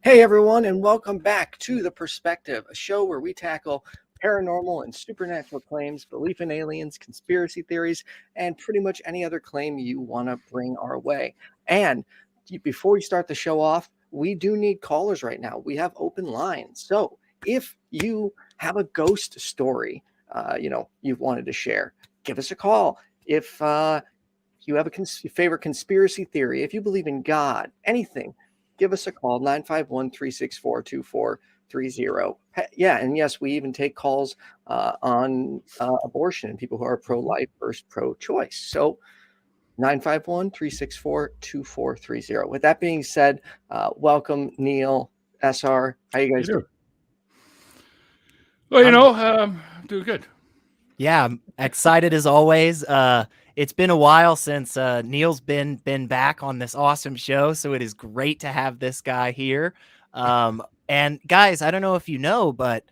Hey everyone, and welcome back to The Perspective, a show where we tackle paranormal and supernatural claims, belief in aliens, conspiracy theories, and pretty much any other claim you want to bring our way. And before we start the show off, we do need callers right now. We have open lines. So if you have a ghost story, you've wanted to share, give us a call. If you have a favorite conspiracy theory, if you believe in God, anything, give us a call, 951-364-2430. Yeah, and yes, we even take calls on abortion and people who are pro-life versus pro-choice. So 951-364-2430. With that being said, welcome, Neil, SR. How you guys doing? Well, I'm doing good. Yeah, I'm excited as always. It's been a while since Neil's been back on this awesome show, so it is great to have this guy here. And guys, I don't know if you know, but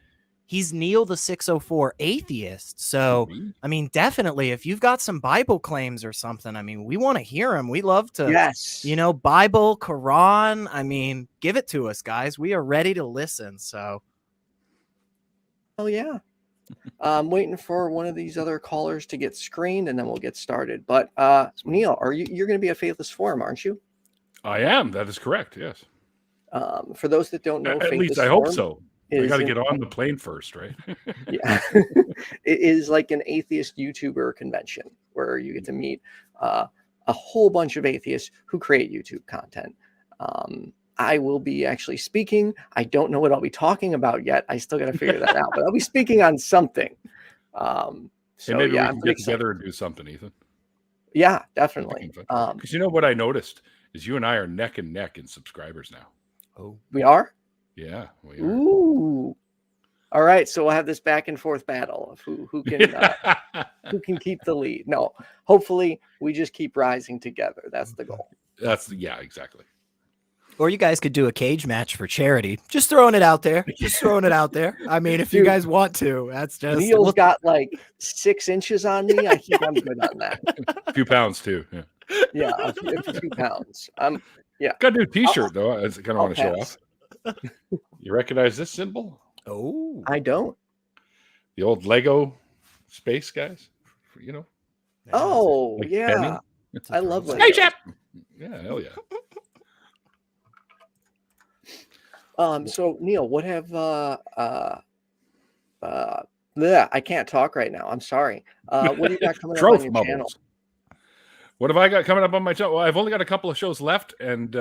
he's Neil the 604 Atheist. So, I mean, definitely, if you've got some Bible claims or something, I mean, we want to hear them. We love to, Bible, Quran. I mean, give it to us, guys. We are ready to listen. So, oh yeah. I'm waiting for one of these other callers to get screened, and then we'll get started. But Neil, you're going to be a Faithless Forum, aren't you? I am. That is correct. Yes. For those that don't know, at least I hope so. I got to get on the plane first, right? Yeah, it is like an atheist YouTuber convention where you get to meet a whole bunch of atheists who create YouTube content. I will be actually speaking. I don't know what I'll be talking about yet. I still got to figure that out, but I'll be speaking on something. So maybe we can get together and do something, Ethan. Yeah, definitely. Because you know what I noticed is you and I are neck and neck in subscribers now. Oh, we are? Yeah, we are. Ooh. All right, so we'll have this back and forth battle of who can who can keep the lead. No, hopefully we just keep rising together. That's the goal. Yeah, exactly. Or you guys could do a cage match for charity. Just throwing it out there. Just throwing it out there. I mean, if you guys want to, that's just... Neil's got like 6 inches on me. I think I'm good on that. A few pounds too. Yeah. Yeah, a few pounds. Yeah. Got a new T-shirt though. I kind of want to show off. You recognize this symbol? Oh, I don't. The old Lego space guys. You know. Oh like yeah, Benny. I love Lego. Spaceship. Yeah, hell yeah. So Neil, what have I can't talk right now. I'm sorry. What do you got coming up on your channel? What have I got coming up on my channel? Well, I've only got a couple of shows left, and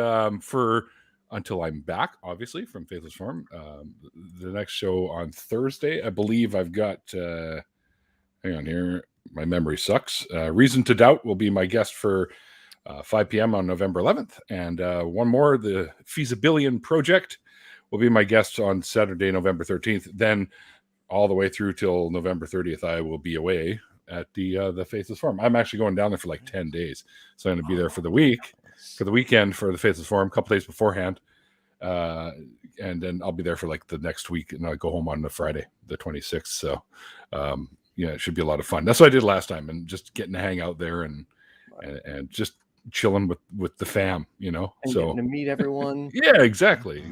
until I'm back, obviously, from Faithless Forum, the next show on Thursday, I believe I've got. Hang on here, my memory sucks. Reason to Doubt will be my guest for 5 p.m. on November 11th, and one more, the Feasibillion Project, will be my guest on Saturday, November 13th. Then, all the way through till November 30th, I will be away at the Faithless Forum. I'm actually going down there for like 10 days, so I'm going to be there for the weekend for the Faithless Forum, a couple days beforehand, and then I'll be there for like the next week, and I'll go home on the Friday, the 26th. So, it should be a lot of fun. That's what I did last time, and just getting to hang out there and just chilling with the fam, and getting to meet everyone. Yeah, exactly.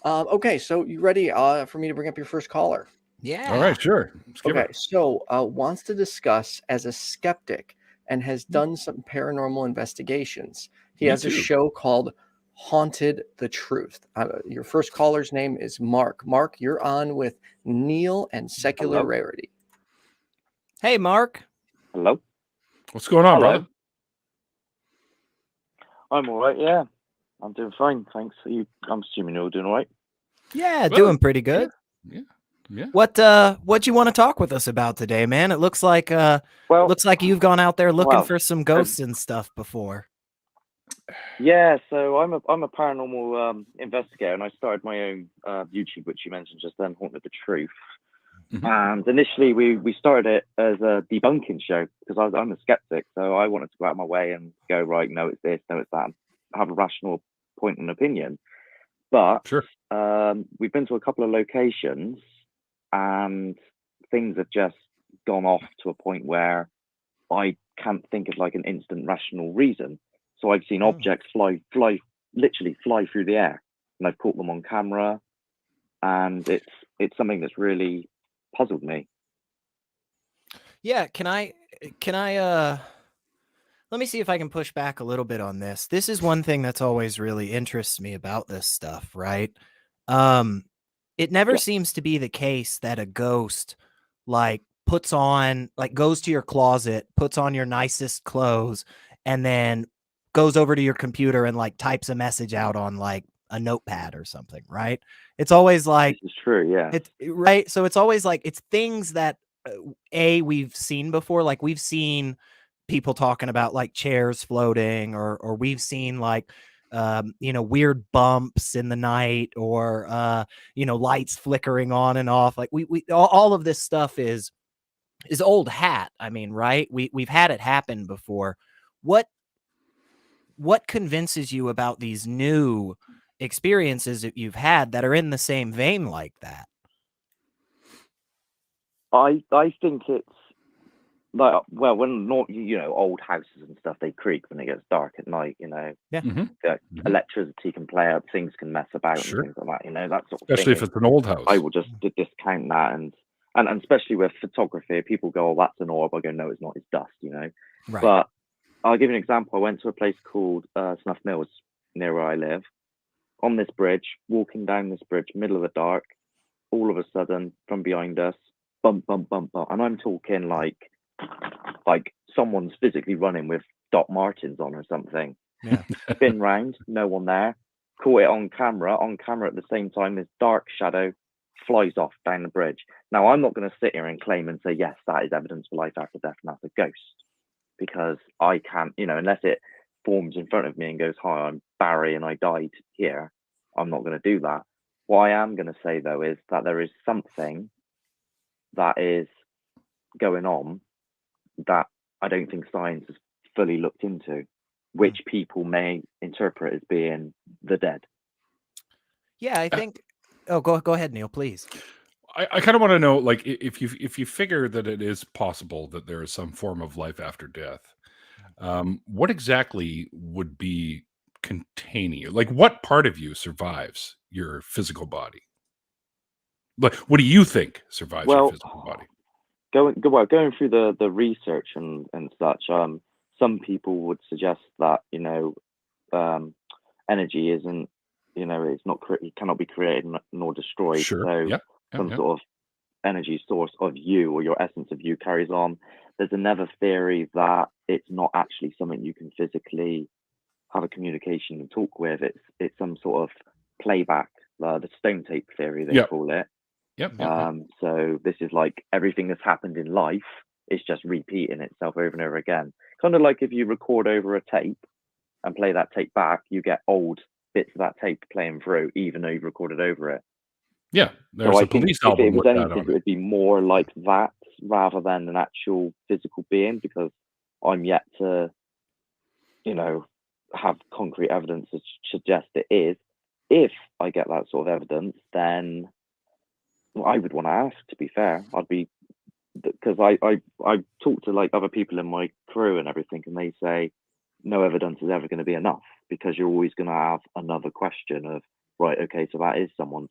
Okay, so you ready for me to bring up your first caller? Yeah. All right, sure. Okay, so wants to discuss as a skeptic and has done some paranormal investigations. He has a show called Haunted the Truth. Your first caller's name is Mark. Mark, you're on with Neil and Secular Rarity. Hey, Mark. Hello. What's going on, brother? I'm all right, yeah. I'm doing fine, thanks. I'm assuming you're all doing all right? Yeah, doing pretty good. Yeah. What you want to talk with us about today, man? It looks like you've gone out there looking for some ghosts and stuff before. Yeah, so I'm a paranormal investigator, and I started my own YouTube, which you mentioned just then, Haunted the Truth. Mm-hmm. And initially, we started it as a debunking show because I'm a skeptic, so I wanted to go out of my way and go, right, no, it's this, no, it's that, and have a rational point and opinion. But we've been to a couple of locations, and things have just gone off to a point where I can't think of like an instant rational reason. So I've seen objects literally fly through the air, and I've caught them on camera, and it's something that's really puzzled me. Yeah, can I let me see if I can push back a little bit on this. This is one thing that's always really interests me about this stuff, right? It never seems to be the case that a ghost like puts on, like goes to your closet, puts on your nicest clothes, and then goes over to your computer and like types a message out on like a notepad or something, right? It's always like, This is true, yeah. it's right. So it's always like, it's things that we've seen before. Like we've seen people talking about like chairs floating, or we've seen like weird bumps in the night, or lights flickering on and off. Like we all of this stuff is old hat. I mean, right? We've had it happen before. What convinces you about these new experiences that you've had that are in the same vein like that? I think it's like, well, when not old houses and stuff, they creak when it gets dark at night. Yeah. Electricity can play up, things can mess about, Sure. and things like that. That sort of Especially thing. if it's an old house. I will just discount that, and especially with photography, people go, "Oh, that's an orb." I go, "No, it's not. It's dust." Right. But I'll give you an example. I went to a place called Snuff Mills near where I live. On this bridge, walking down this bridge, middle of the dark, all of a sudden, from behind us, bump, bump, bump, bump, and I'm talking like someone's physically running with Doc Martens on or something. Yeah. Spin round, no one there. Caught it on camera. On camera at the same time, this dark shadow flies off down the bridge. Now, I'm not going to sit here and claim and say, yes, that is evidence for life after death and that's a ghost, because I can't, unless it forms in front of me and goes, "Hi, I'm Barry and I died here," I'm not going to do that. What I am going to say, though, is that there is something that is going on that I don't think science has fully looked into, which people may interpret as being the dead. Yeah, I think. Oh, go ahead, Neil, please. I kind of want to know, like, if you figure that it is possible that there is some form of life after death, what exactly would be containing you? Like, what part of you survives your physical body? Like, what do you think survives your physical body? Going through the research and such, some people would suggest that energy isn't, it's not, it cannot be created nor destroyed. Sure. So some sort of energy source of you, or your essence of you, carries on. There's another theory that it's not actually something you can physically have a communication and talk with. It's some sort of playback, the stone tape theory they call it. So this is like everything that's happened in life is just repeating itself over and over again. Kind of like if you record over a tape and play that tape back, you get old bits of that tape playing through, even though you've recorded over it. Yeah, there's so a police if album it was with that anything, on it would be more like that rather than an actual physical being, because I'm yet to, have concrete evidence to suggest it is. If I get that sort of evidence, then I would want to ask, to be fair. I'd be, because I talk to like other people in my crew and everything, and they say no evidence is ever going to be enough, because you're always going to have another question of, right, okay, so that is someone's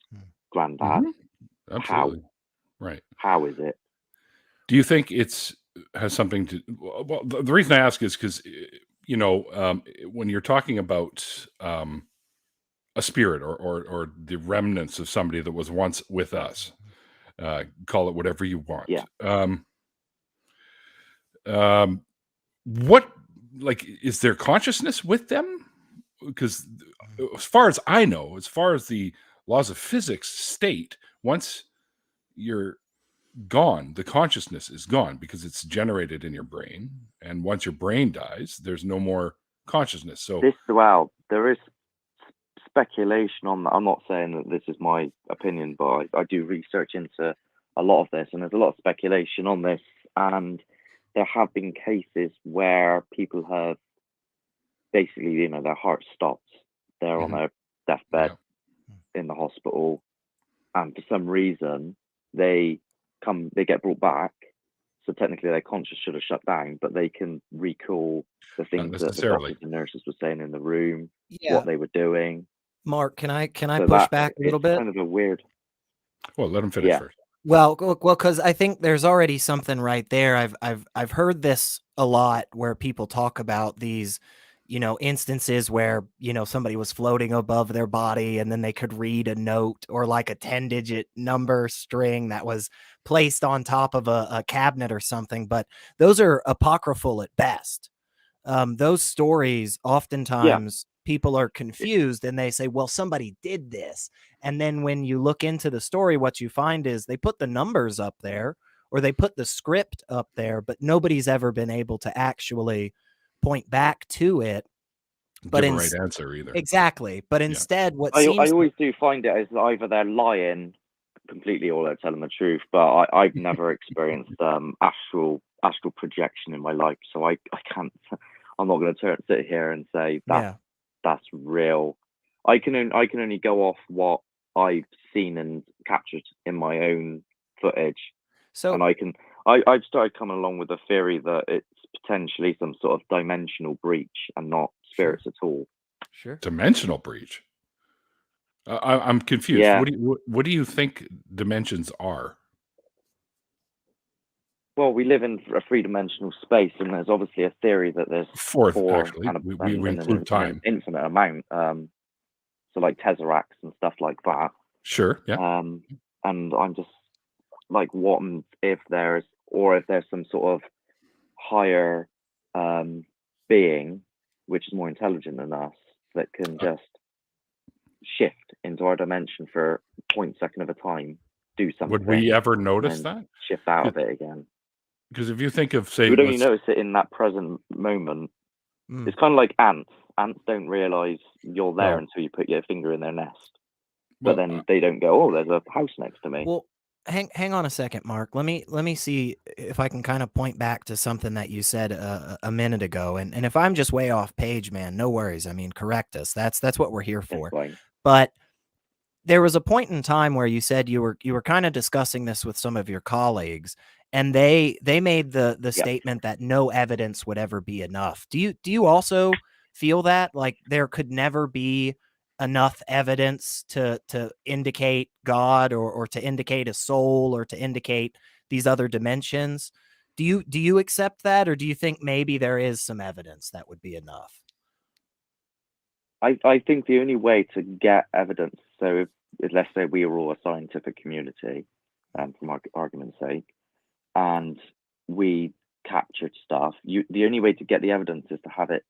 granddad. Absolutely. Right. How is it? Do you think it's has something to? Well, the reason I ask is because when you're talking about a spirit or the remnants of somebody that was once with us, call it whatever you want. Yeah. What, like, is there consciousness with them? Because as far as I know, as far as the laws of physics state, once you're gone, the consciousness is gone because it's generated in your brain. And once your brain dies, there's no more consciousness. So there is speculation on that. I'm not saying that this is my opinion, but I do research into a lot of this, and there's a lot of speculation on this. And there have been cases where people have basically, their heart stops. They're on their deathbed in the hospital, and for some reason they get brought back. So technically their conscious should have shut down, but they can recall the things that the doctors and nurses were saying in the room, what they were doing. Mark, can I So push that back a little it's bit? kind of a weird. Well, let him finish Yeah. first. Well, because I think there's already something right there. I've heard this a lot where people talk about these, instances where, somebody was floating above their body and then they could read a note or like a 10-digit number string that was placed on top of a cabinet or something. But those are apocryphal at best. Those stories, oftentimes people are confused and they say, well, somebody did this. And then when you look into the story, what you find is they put the numbers up there or they put the script up there, but nobody's ever been able to actually point back to it. But Give a right answer either. Exactly. But instead, what I seems always do find it as either they're lying completely or they're telling the truth, but I've never experienced astral projection in my life, so I can't. I'm not going to sit here and say that's real. I can only go off what I've seen and captured in my own footage. So, and I've started coming along with the theory that it's potentially some sort of dimensional breach and not spirits at all. Sure. Dimensional breach. I'm confused. Yeah. What do you think dimensions are? Well, we live in a three-dimensional space, and there's obviously a theory that there's Fourth, four actually. and We include time. an infinite amount. So like tesseracts and stuff like that. Sure. Yeah. And I'm just like, what if there's some sort of higher being which is more intelligent than us that can just shift into our dimension for a 0.2 of a time, do something. Would we ever notice that? Shift out of it again. Because if you think of, say, you would only notice it in that present moment. It's kind of like ants. Ants don't realize you're there until you put your finger in their nest. But then they don't go, oh, there's a house next to me. Well, hang on a second, Mark. Let me see if I can kind of point back to something that you said a minute ago. And if I'm just way off page, man, no worries. I mean, correct us. That's what we're here for. But there was a point in time where you said you were kind of discussing this with some of your colleagues, and they made the statement that no evidence would ever be enough. Do you also feel that like there could never be enough evidence to indicate God or to indicate a soul or to indicate these other dimensions? Do you accept that, or do you think maybe there is some evidence that would be enough? I think the only way to get evidence, so if let's say we were all a scientific community, from argument's sake, and we captured stuff, the only way to get the evidence is to have it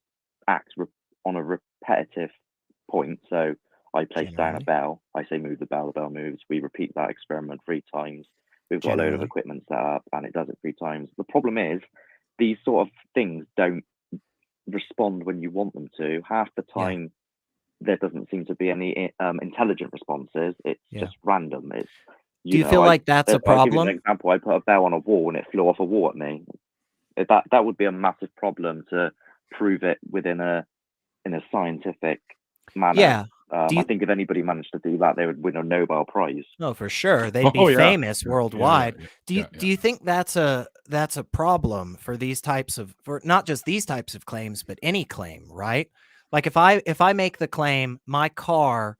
act on a repetitive point. So I place down a bell, I say move the bell moves, we repeat that experiment 3 times, we've got a load of equipment set up and it does it 3 times. The problem is these sort of things don't respond when you want them to. Half the time there doesn't seem to be any intelligent responses. It's just random. It's do you feel like that's a problem? I'll give you an example. I put a bell on a wall and it flew off a wall at me. That would be a massive problem to prove it in a scientific manner. Yeah. I think if anybody managed to do that, they would win a Nobel Prize. No, for sure. They'd be famous worldwide. Do you think that's a problem for these types of, for not just these types of claims, but any claim, right? Like if I make the claim my car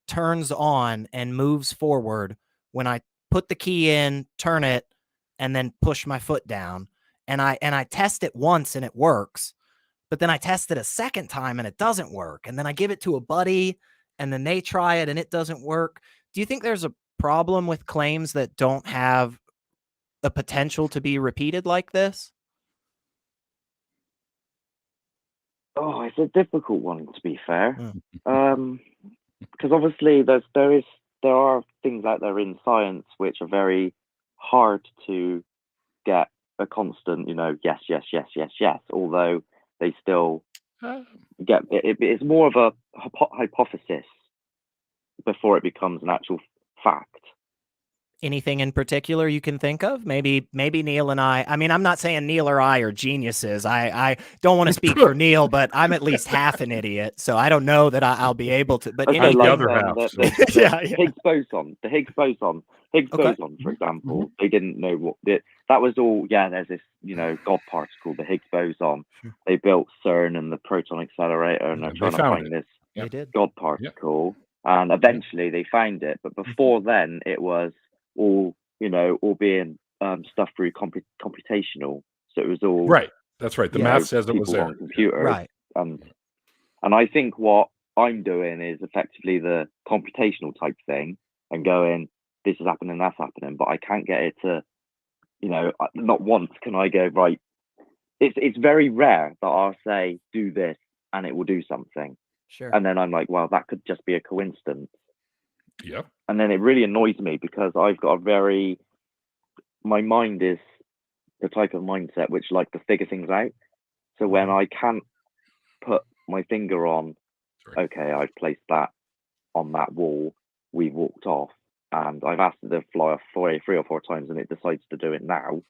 turns on and moves forward when I put the key in, turn it, and then push my foot down, and I test it once and it works, but then I test it a second time and it doesn't work, and then I give it to a buddy and then they try it and it doesn't work. Do you think there's a problem with claims that don't have the potential to be repeated like this? Oh, it's a difficult one, to be fair. Because obviously there are things out there in science which are very hard to get a constant, yes, although they still get it. It's more of a hypothesis before it becomes an actual fact. Anything in particular you can think of? Maybe Neil and I mean, I'm not saying Neil or I are geniuses. I don't want to speak for Neil, but I'm at least half an idiot, so I don't know that I'll be able to. But okay, the other half. The Higgs boson, for example, they didn't know what that was all. Yeah, there's this, God particle, the Higgs boson. They built CERN and the proton accelerator, and they're trying to find this They did. God particle, and eventually they found it. But before then, it was all all being stuff through computational. So it was all right. That's right. The math says it was people there. on computers, Right. And I think what I'm doing is effectively the computational type thing, and going, this is happening, that's happening, but I can't get it to, not once can I go, right. It's very rare that I'll say do this and it will do something. Sure. And then I'm like, well, that could just be a coincidence. Yep. And then it really annoys me because I've got my mind is the type of mindset which like to figure things out. So when I can't put my finger on, okay, I've placed that on that wall, we've walked off, and I've asked it to fly off 3 or 4 times and it decides to do it now.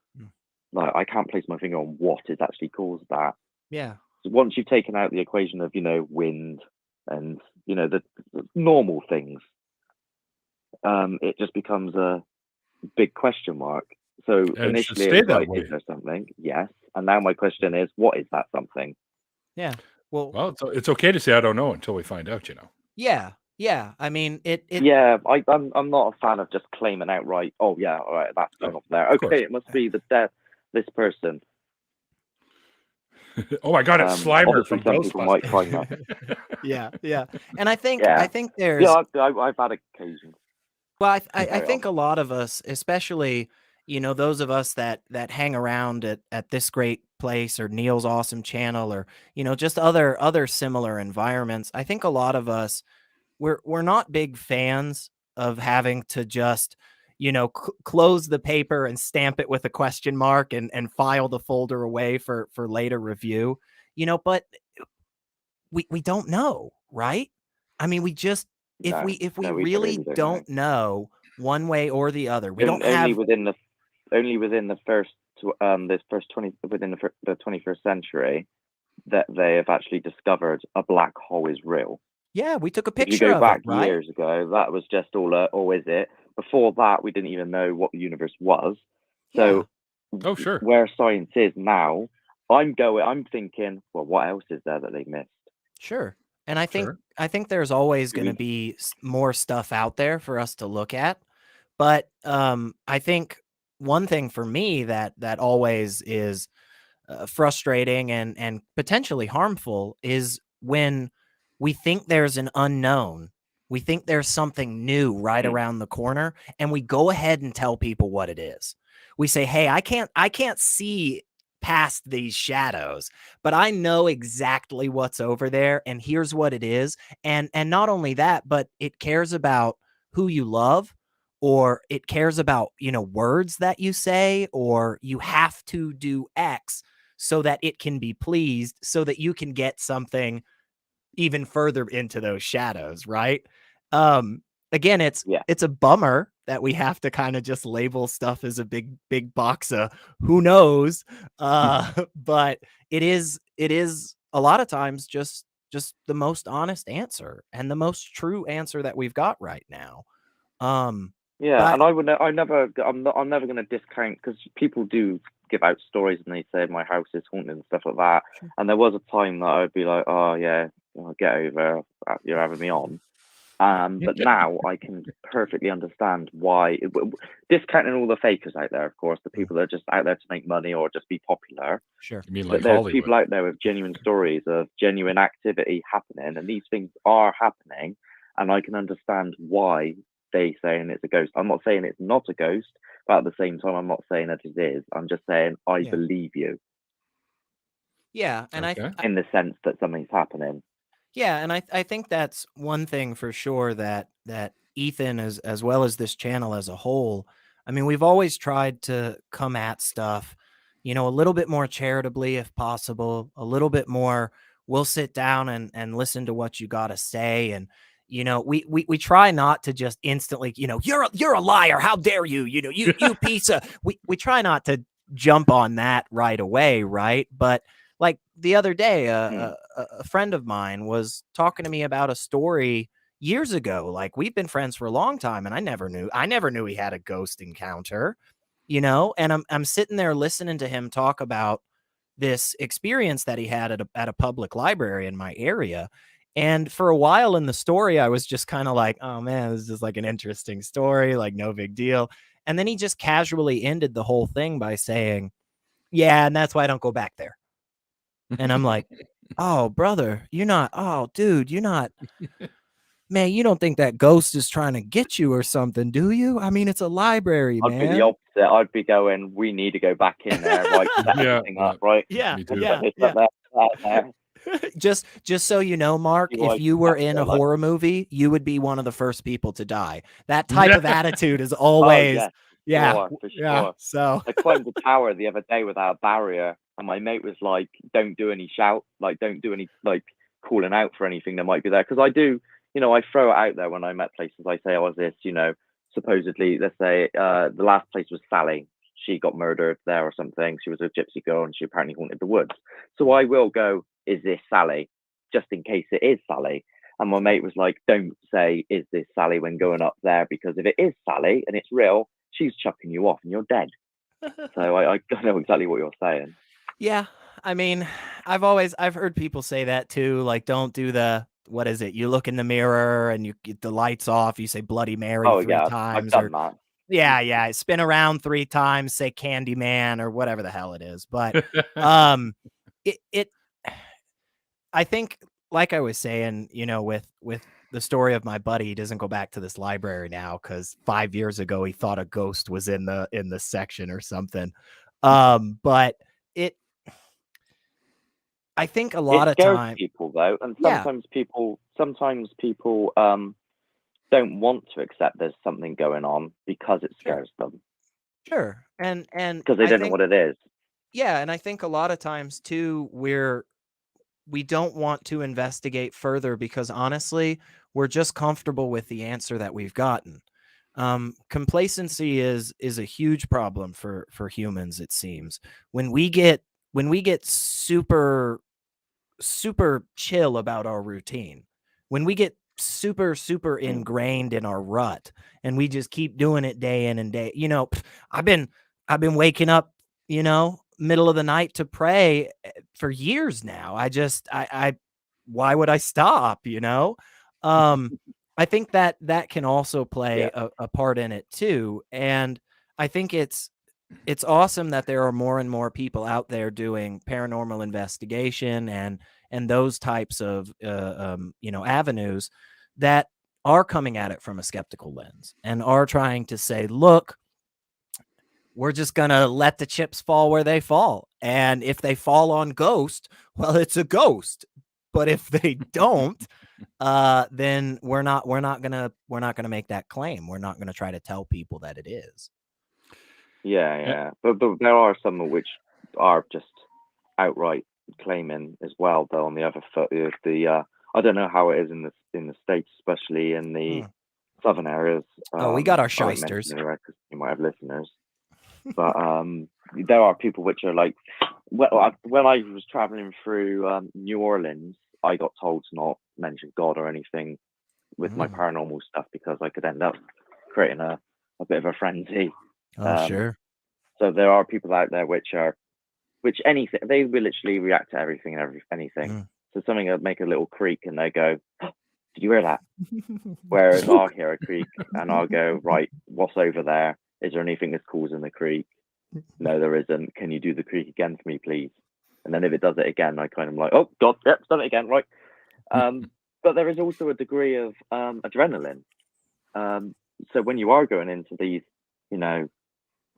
Like, I can't place my finger on what has actually caused that. Yeah. So once you've taken out the equation of, wind and, the normal things, it just becomes a big question mark. So And initially it it was that like, way. is there something? Yes. And now my question is, what is that something? Yeah. Well, it's okay to say I don't know until we find out, Yeah. Yeah. I mean, Yeah, I'm not a fan of just claiming outright, oh yeah, all right, that's going up there. Okay, it must be this person. Oh my God, it's Slimer from some people might find that. Yeah. And I think there's I've had occasions. Well, I think a lot of us, especially, those of us that hang around at this great place or Neil's awesome channel or, just other similar environments. I think a lot of us, we're not big fans of having to just, close the paper and stamp it with a question mark and file the folder away for later review, but we don't know, right? I mean, we just, if we really don't know one way or the other, we don't have only within the first within the 21st century that they have actually discovered a black hole is real. Yeah, we took a picture. If you go back of it, right? years ago, that was just all is it? Before that, we didn't even know what the universe was. So, sure. Where science is now, I'm thinking, well, what else is there that they missed? Sure. And I think there's always going to be more stuff out there for us to look at. But I think one thing for me that always is frustrating and potentially harmful is when we think there's an unknown. We think there's something new right around the corner, and we go ahead and tell people what it is. We say, hey, I can't see past these shadows, but I know exactly what's over there, and here's what it is. And not only that, but it cares about who you love, or it cares about, words that you say, or you have to do X so that it can be pleased, so that you can get something even further into those shadows, right? Again, it's a bummer that we have to kind of just label stuff as a big box of who knows. But it is a lot of times just the most honest answer and the most true answer that we've got right now. And I'm never going to discount, because people do give out stories and they say my house is haunted and stuff like that. Sure. And there was a time that I'd be like, oh yeah, I'll get over, you're having me on. But now I can perfectly understand why, discounting all the fakers out there, of course, the people that are just out there to make money or just be popular. Sure. You mean like there's people out there with genuine stories of genuine activity happening, and these things are happening, and I can understand why they saying it's a ghost. I'm not saying it's not a ghost, but at the same time, I'm not saying that it is. I'm just saying I believe you. Yeah, and in the sense that something's happening. Yeah, and I think that's one thing for sure that Ethan, as well as this channel as a whole, I mean, we've always tried to come at stuff, a little bit more charitably if possible, a little bit more, we'll sit down and listen to what you got to say. And, we try not to just instantly, you're a liar. How dare you, you piece of, we try not to jump on that right away. Right. But like the other day, a friend of mine was talking to me about a story years ago. Like, we've been friends for a long time, and I never knew he had a ghost encounter, and I'm sitting there listening to him talk about this experience that he had at a public library in my area. And for a while in the story, I was just kind of like, oh man, this is like an interesting story, like no big deal. And then he just casually ended the whole thing by saying, yeah, and that's why I don't go back there. And I'm like, oh, brother, dude, you're not, man, you don't think that ghost is trying to get you or something, do you? I mean, it's a library, I'd be the man. opposite. I'd be going, we need to go back in there, right? Set Yeah, everything up, right? Yeah, Me too. yeah, This yeah. up there, that there. Just so you know, Mark, You if like you were that in a sort of like- horror movie, you would be one of the first people to die. That type of attitude is always, Oh, yeah, for yeah. sure. So I climbed the tower the other day without a barrier, and my mate was like, "Don't do any shout, like don't do any like calling out for anything that might be there." Because I do, I throw it out there when I'm at places. I say I was this, supposedly, let's say the last place was Sally. She got murdered there or something. She was a gypsy girl, and she apparently haunted the woods. So I will go, "Is this Sally?" Just in case it is Sally. And my mate was like, "Don't say, 'Is this Sally?' when going up there, because if it is Sally and it's real, she's chucking you off and you're dead." So I know exactly what you're saying. yeah, I mean, I've heard people say that too. Like, don't do what is it? You look in the mirror and you get the lights off. You say Bloody Mary 3 I've times, done that. yeah, spin around 3 times, say Candyman or whatever the hell it is. But I think, like I was saying, with the story of my buddy, he doesn't go back to this library now because 5 years ago he thought a ghost was in the section or something. But I think a lot It of scares time, people though, and Yeah. sometimes people don't want to accept there's something going on because it scares them, sure, and because they I don't know think, what it is. yeah, and I think a lot of times too, we don't want to investigate further because honestly, we're just comfortable with the answer that we've gotten. Complacency is a huge problem for humans. It seems when we get super chill about our routine, when we get super ingrained in our rut, and we just keep doing it day in and day. I've been waking up, middle of the night to pray for years now. I why would I stop? I think that can also play a part in it too. And I think it's awesome that there are more and more people out there doing paranormal investigation and those types of avenues that are coming at it from a skeptical lens and are trying to say, look, we're just gonna let the chips fall where they fall, and if they fall on ghost, well, it's a ghost. But if they don't, then we're not gonna make that claim. We're not gonna try to tell people that it is. Yeah. But there are some of which are just outright claiming as well. Though on the other foot, I don't know how it is in the States, especially in the southern areas. We got our I won't mention shysters. anywhere because you might have listeners. But there are people which are like, when I was traveling through New Orleans, I got told to not mention God or anything with my paranormal stuff because I could end up creating a bit of a frenzy. Sure. So there are people out there which anything, they will literally react to everything and anything. So something will make a little creak and they go, "Oh, did you hear that?" Whereas I'll hear a creak and I'll go, "Right, what's over there? Is there anything that's causing the creak?" "No, there isn't. Can you do the creak again for me, please?" And then if it does it again, I kind of like, "Oh God, yep, it's done it again." Right. But there is also a degree of adrenaline. So when you are going into these,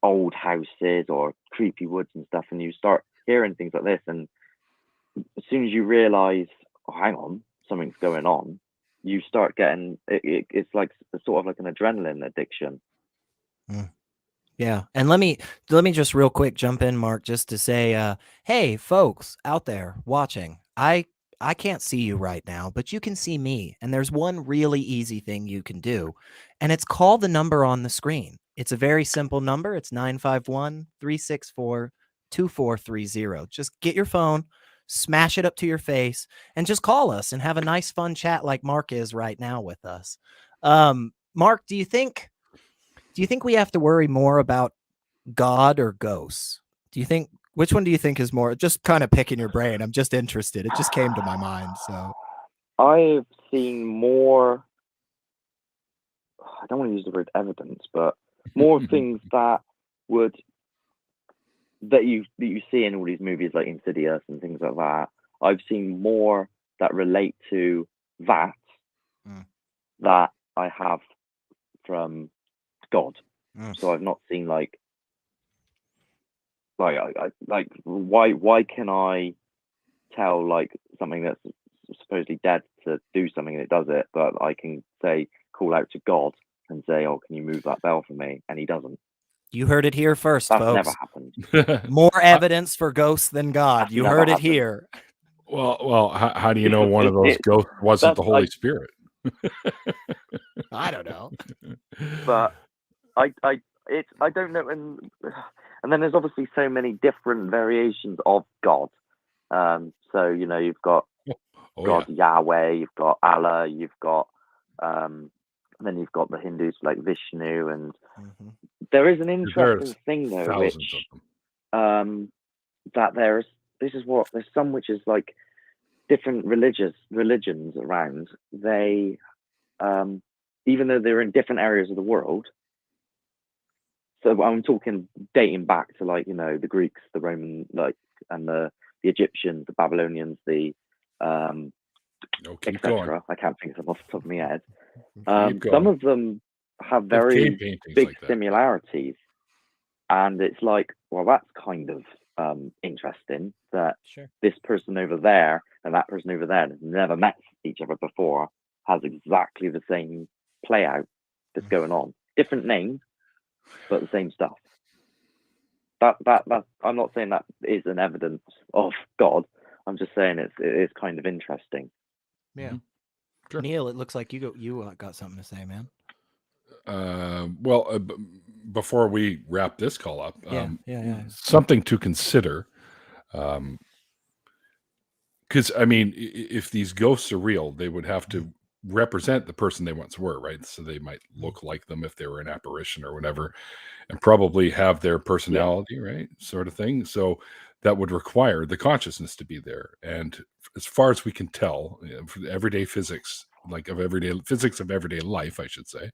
old houses or creepy woods and stuff, and you start hearing things like this, and as soon as you realize, oh, hang on, something's going on, you start getting it's like sort of like an adrenaline addiction. Yeah. And let me just real quick jump in, Mark, just to say, hey, folks out there watching, I can't see you right now, but you can see me. And there's one really easy thing you can do, and it's call the number on the screen. It's a very simple number. It's 951-364-2430. Just get your phone, smash it up to your face, and just call us and have a nice, fun chat like Mark is right now with us. Mark, do you think we have to worry more about God or ghosts? Which one do you think is more? Just kind of picking your brain. I'm just interested. It just came to my mind. So I've seen more. I don't want to use the word evidence, but more things that you see in all these movies like Insidious and things like that. I've seen more that relate to that that I have from God. So I've not seen like why can I tell like something that's supposedly dead to do something and it does it, but I can say call out to God and say, oh, can you move that bell for me? And he doesn't. You heard it here first, That's folks. never happened. More evidence for ghosts than God. You heard it here. Well, how do you know one of those ghosts wasn't the Holy Spirit? I don't know. But I don't know, and then there's obviously so many different variations of God. So you've got God Yahweh, you've got Allah, you've got then you've got the Hindus like Vishnu, and there is an interesting thing though, which that there's some which is like different religions around. They even though they're in different areas of the world. So I'm talking dating back to like the Greeks, the Roman, like, and the Egyptians, the Babylonians, the etc. I can't think of them off the top of my head. Some of them have very big like similarities, and it's like, well, that's kind of interesting that this person over there and that person over there has never met each other before, has exactly the same play out that's going on, different names, but the same stuff. That I'm not saying that is an evidence of God. I'm just saying it is kind of interesting. Yeah. Sure. Neil, it looks like you got something to say, man. Before we wrap this call up, yeah. Something to consider. Because I mean, if these ghosts are real, they would have to represent the person they once were, right? So they might look like them if they were an apparition or whatever, and probably have their personality, right? Sort of thing. So that would require the consciousness to be there. And as far as we can tell, everyday physics, of everyday life, I should say,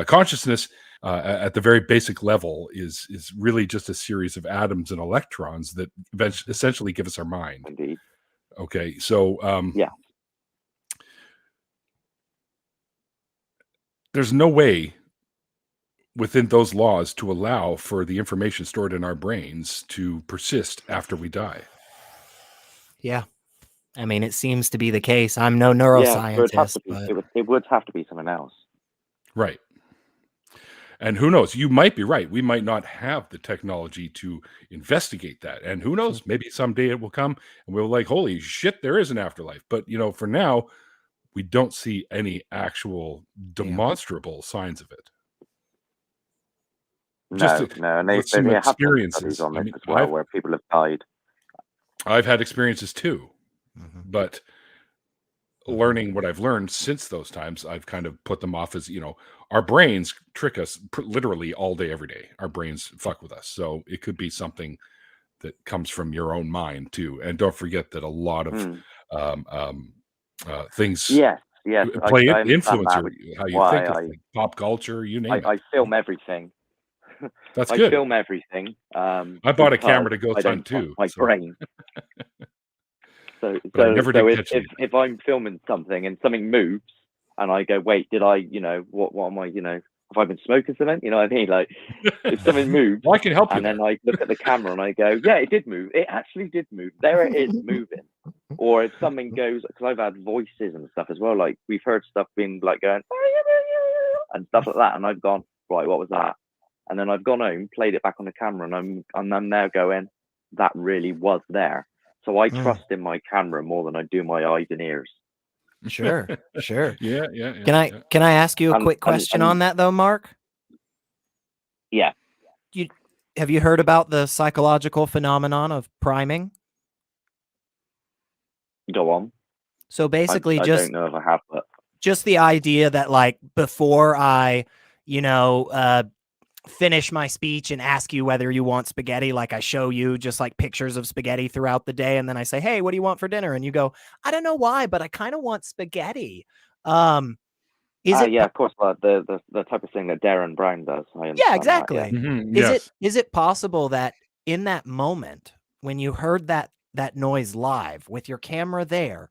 consciousness at the very basic level is really just a series of atoms and electrons that essentially give us our mind. Indeed. Okay, so there's no way within those laws to allow for the information stored in our brains to persist after we die. Yeah. I mean, it seems to be the case. I'm no neuroscientist, but it would have to be something else. Right. And who knows? You might be right. We might not have the technology to investigate that. And who knows? Maybe someday it will come and we'll like, holy shit, there is an afterlife. But, for now, we don't see any actual demonstrable signs of it. No, and they have studies on this as well, where people have died. I've had experiences too, but learning what I've learned since those times, I've kind of put them off as, our brains trick us literally all day, every day. Our brains fuck with us. So it could be something that comes from your own mind too. And don't forget that a lot of things influence how you think of pop culture, you name it. I film everything. That's good. I film everything. I bought a camera to go hunt too. My brain. So if I'm filming something and something moves and I go, wait, did I, what am I, have I been smoking something? You know what I mean? Like if something moves, well, I can help you. And then I look at the camera and I go, yeah, it did move. It actually did move. There it is moving. Or if something goes, because I've had voices and stuff as well. Like we've heard stuff being like going and stuff like that. And I've gone, right, what was that? And then I've gone home, played it back on the camera, and I'm now going, that really was there. So I trust in my camera more than I do my eyes and ears. Sure. Yeah. Can I ask you a quick question on that though, Mark? Yeah. Have you heard about the psychological phenomenon of priming? Go on. So basically, I don't know if I have, but just the idea that like before I, finish my speech and ask you whether you want spaghetti. Like I show you just like pictures of spaghetti throughout the day. And then I say, hey, what do you want for dinner? And you go, I don't know why, but I kind of want spaghetti. Is it? Yeah, of course. But the type of thing that Darren Brown does. I understand Yeah, exactly. That, yeah. Yes. Is it possible that in that moment when you heard that noise live with your camera there,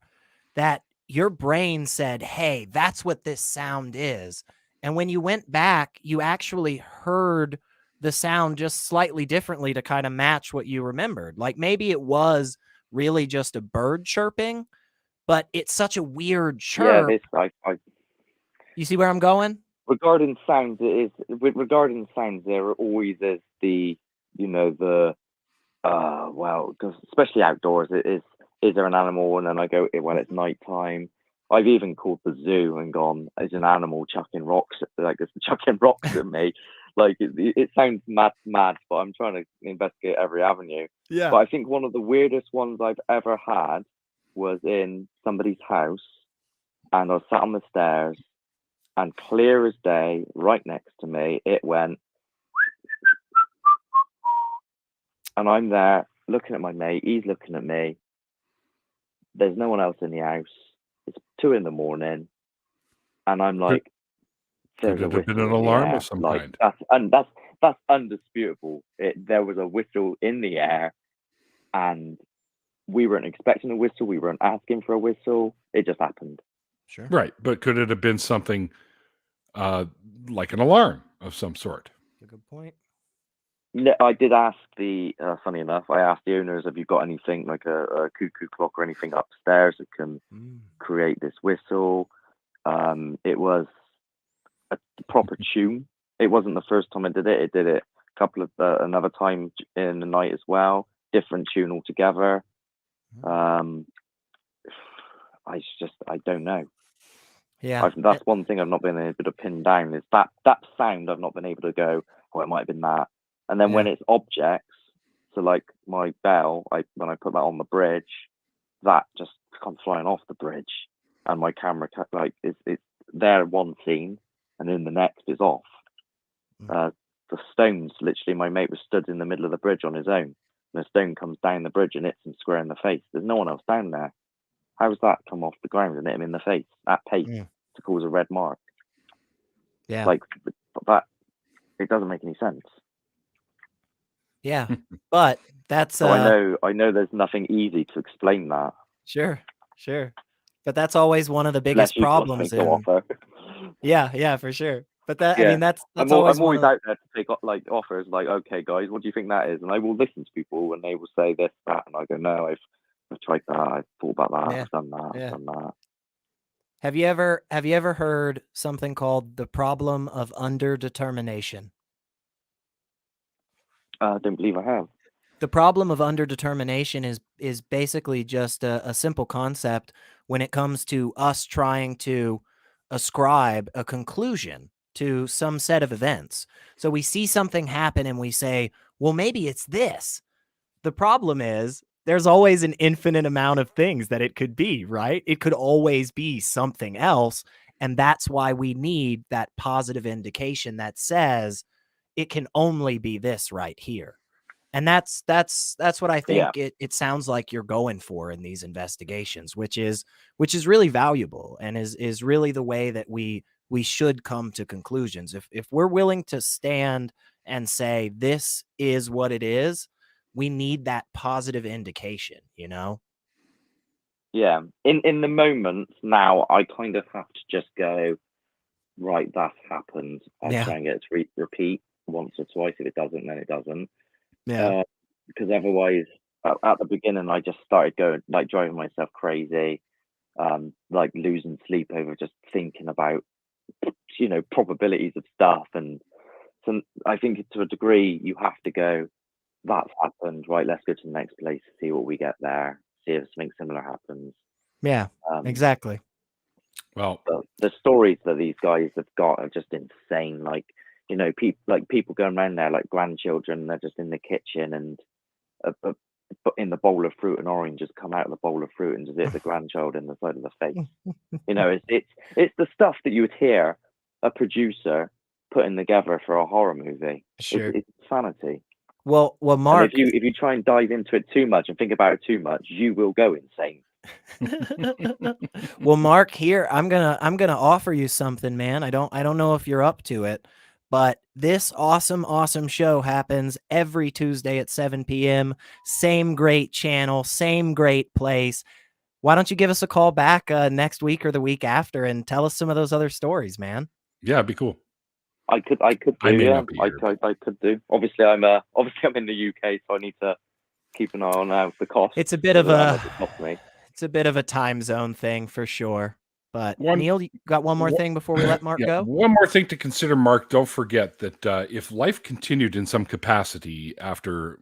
that your brain said, hey, that's what this sound is. And when you went back, you actually heard the sound just slightly differently to kind of match what you remembered. Like maybe it was really just a bird chirping, but it's such a weird chirp. Yeah, You see where I'm going? Regarding sounds, regarding sounds, there always is the, well, because especially outdoors, is there an animal? And then I go, when it's nighttime. I've even called the zoo and gone, is an animal chucking rocks, like it's chucking rocks at me. Like it sounds mad, but I'm trying to investigate every avenue. Yeah. But I think one of the weirdest ones I've ever had was in somebody's house, and I was sat on the stairs, and clear as day, right next to me, it went, and I'm there looking at my mate. He's looking at me. There's no one else in the house. It's 2 a.m, and I'm like, Could it have been an alarm of some kind? That's undisputable. There was a whistle in the air, and we weren't expecting a whistle. We weren't asking for a whistle. It just happened. Sure. Right, but could it have been something like an alarm of some sort? A good point. I did ask funny enough, I asked the owners, have you got anything like a cuckoo clock or anything upstairs that can create this whistle? It was a proper tune. It wasn't the first time I did it. It did it a couple of another time in the night as well. Different tune altogether. I don't know. Yeah, that's one thing I've not been able to pin down, is that sound. I've not been able to go, oh, it might have been that. And then when it's objects, so like my bell, when I put that on the bridge, that just comes flying off the bridge, and my camera it's there one scene, and then the next is off. The stones, literally, my mate was stood in the middle of the bridge on his own, and a stone comes down the bridge and hits him square in the face. There's no one else down there. How does that come off the ground and hit him in the face at pace to cause a red mark? Yeah, like that. It doesn't make any sense. Yeah, but that's so I know there's nothing easy to explain that. Sure. But that's always one of the biggest problems. Yeah, for sure. But that I mean that's I'm always out there to take like offers, like, okay guys, what do you think that is? And I will listen to people and they will say this, that, and I go, no, I've tried that, I've thought about that, I've done that, I've done that. Have you ever heard something called the problem of underdetermination? I don't believe I have. The problem of underdetermination is basically just a simple concept when it comes to us trying to ascribe a conclusion to some set of events. So we see something happen and we say, well, maybe it's this. The problem is there's always an infinite amount of things that it could be, right? It could always be something else. And that's why we need that positive indication that says it can only be this right here. And that's what I think it sounds like you're going for in these investigations, which is really valuable and is really the way that we should come to conclusions. If we're willing to stand and say this is what it is, we need that positive indication, you know? Yeah. In the moment now, I kind of have to just go, right, that's happened. I'll try and get it to repeat once or twice. If it doesn't, then it doesn't. Yeah. Because otherwise, at the beginning, I just started going, like, driving myself crazy, like losing sleep over just thinking about, probabilities of stuff. And so I think to a degree, you have to go, that's happened, right? Let's go to the next place, see what we get there, see if something similar happens. Yeah, exactly. Well, the stories that these guys have got are just insane. Like, people going around there like grandchildren, they're just in the kitchen and in the bowl of fruit, an orange has come out of the bowl of fruit and just hit the grandchild in the side of the face. It's the stuff that you would hear a producer putting together for a horror movie. Sure. It's sanity. Well, Mark. And if you try and dive into it too much and think about it too much, you will go insane. Well, Mark, here I'm gonna offer you something, man. I don't know if you're up to it, but this awesome show happens every Tuesday at 7 p.m. Same great channel, same great place. Why don't you give us a call back next week or the week after and tell us some of those other stories, man? Yeah, it'd be cool. I could do. I may Yeah, not be here, but- I could do. Obviously, I'm in the UK, so I need to keep an eye on the cost. It's a bit of a me. it's a bit of a time zone thing for sure. But One- Neil, you got one more thing before we let Mark Yeah, go? one more thing to consider, Mark. Don't forget that if life continued in some capacity after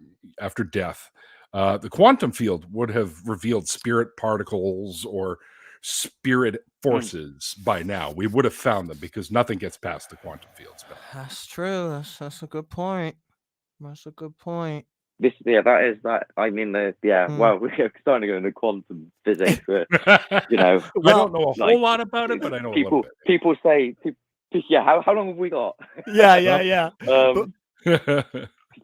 death, the quantum field would have revealed spirit particles or spirit forces by now. We would have found them because nothing gets past the quantum field spell. That's true. That's a good point. That's a good point. That is that. I mean, well, we're starting to go into quantum physics. But, I Well, don't know a like, whole lot about it, but I know a little bit. People say, how long have we got? Yeah.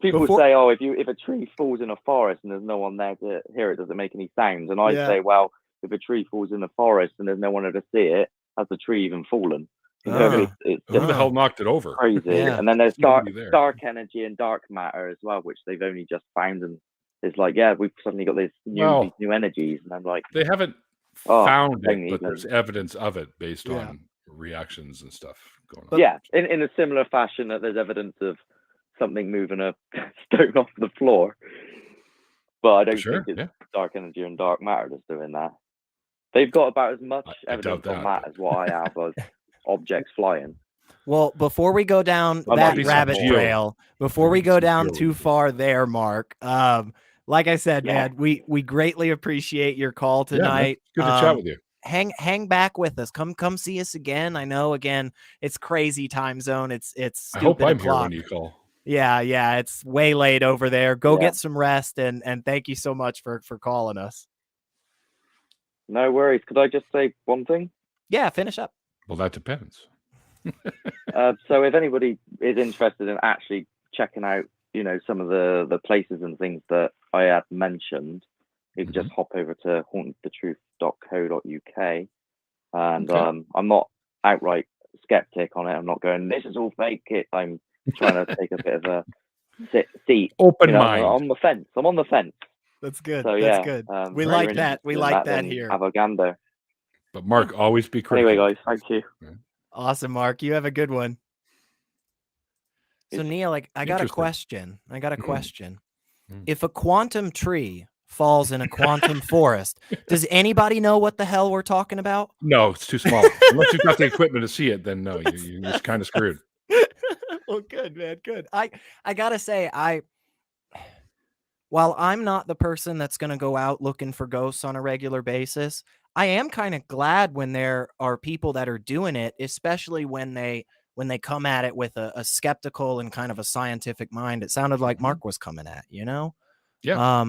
People Before- say, oh, if a tree falls in a forest and there's no one there to hear it, does it make any sounds? And I Yeah. say, well, if a tree falls in the forest and there's no one there to see it, has the tree even fallen? You know, it's Who just the hell knocked it over? crazy. Yeah. And then there's Nobody there. dark energy and dark matter as well, which they've only just found. And it's like, we've suddenly got these new energies. And I'm like, They haven't Oh, found don't it, but even. there's evidence of it based Yeah. on reactions and stuff going on. But- yeah, in a similar fashion that there's evidence of something moving a stone off the floor. But I don't Sure, think it's dark energy and dark matter that's doing that. They've got about as much I evidence doubt on that, that as what I have of objects flying. Well, before we go down I might that be some rabbit geo- trail, before we maybe go some down geo too research. far there, Mark, like I said, Yeah. man, we greatly appreciate your call Yeah, man, tonight. good to chat with you. Hang back with us. Come see us again. I know, again, it's crazy time zone. It's I stupid hope I'm o'clock. here when you call. Yeah, it's way late over there. Go Yeah. get some rest, and thank you so much for calling us. No worries. Could I just say one thing? Yeah, finish up. Well, that depends. So if anybody is interested in actually checking out, some of the places and things that I have mentioned, you can just hop over to hauntedthetruth.co.uk. And Okay. I'm not outright skeptic on it. I'm not going, this is all fake. I'm trying to take a bit of a seat. Open I'm mind. on the fence. I'm on the fence. That's good. So That's yeah, good. We if like you're that. We interested in like that then here. Have a gander. But Mark, always be critical. Anyway, guys, thank you. Awesome, Mark. You have a good one. So It's Neil, I got a interesting. question. Mm. If a quantum tree falls in a quantum forest, does anybody know what the hell we're talking about? No, it's too small. Unless you've got the equipment to see it, then no, you're just kind of screwed. Well, good, man. Good. I gotta say, while I'm not the person that's gonna go out looking for ghosts on a regular basis, I am kind of glad when there are people that are doing it, especially when they come at it with a skeptical and kind of a scientific mind. It sounded like Mark was coming at, Yeah. Yeah.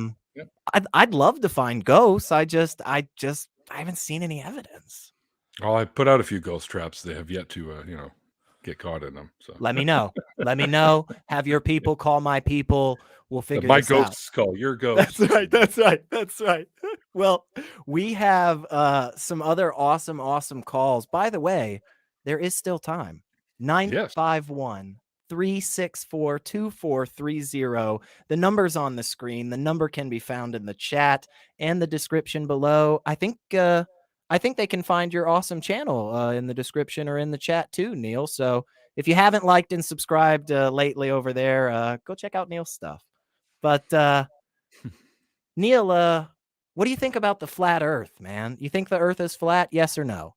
I'd love to find ghosts. I haven't seen any evidence. Well, I put out a few ghost traps. They have yet to, get caught in them. So Let me know. Have your people call my people. We'll figure my this out. ghosts call your ghosts. That's right. Well, we have some other awesome calls. By the way, there is still time. 951-364-2430. The number's on the screen. The number can be found in the chat and the description below. I think they can find your awesome channel in the description or in the chat too, Neil. So if you haven't liked and subscribed lately over there, go check out Neil's stuff. But Neil, what do you think about the flat Earth, man? You think the Earth is flat? Yes or no?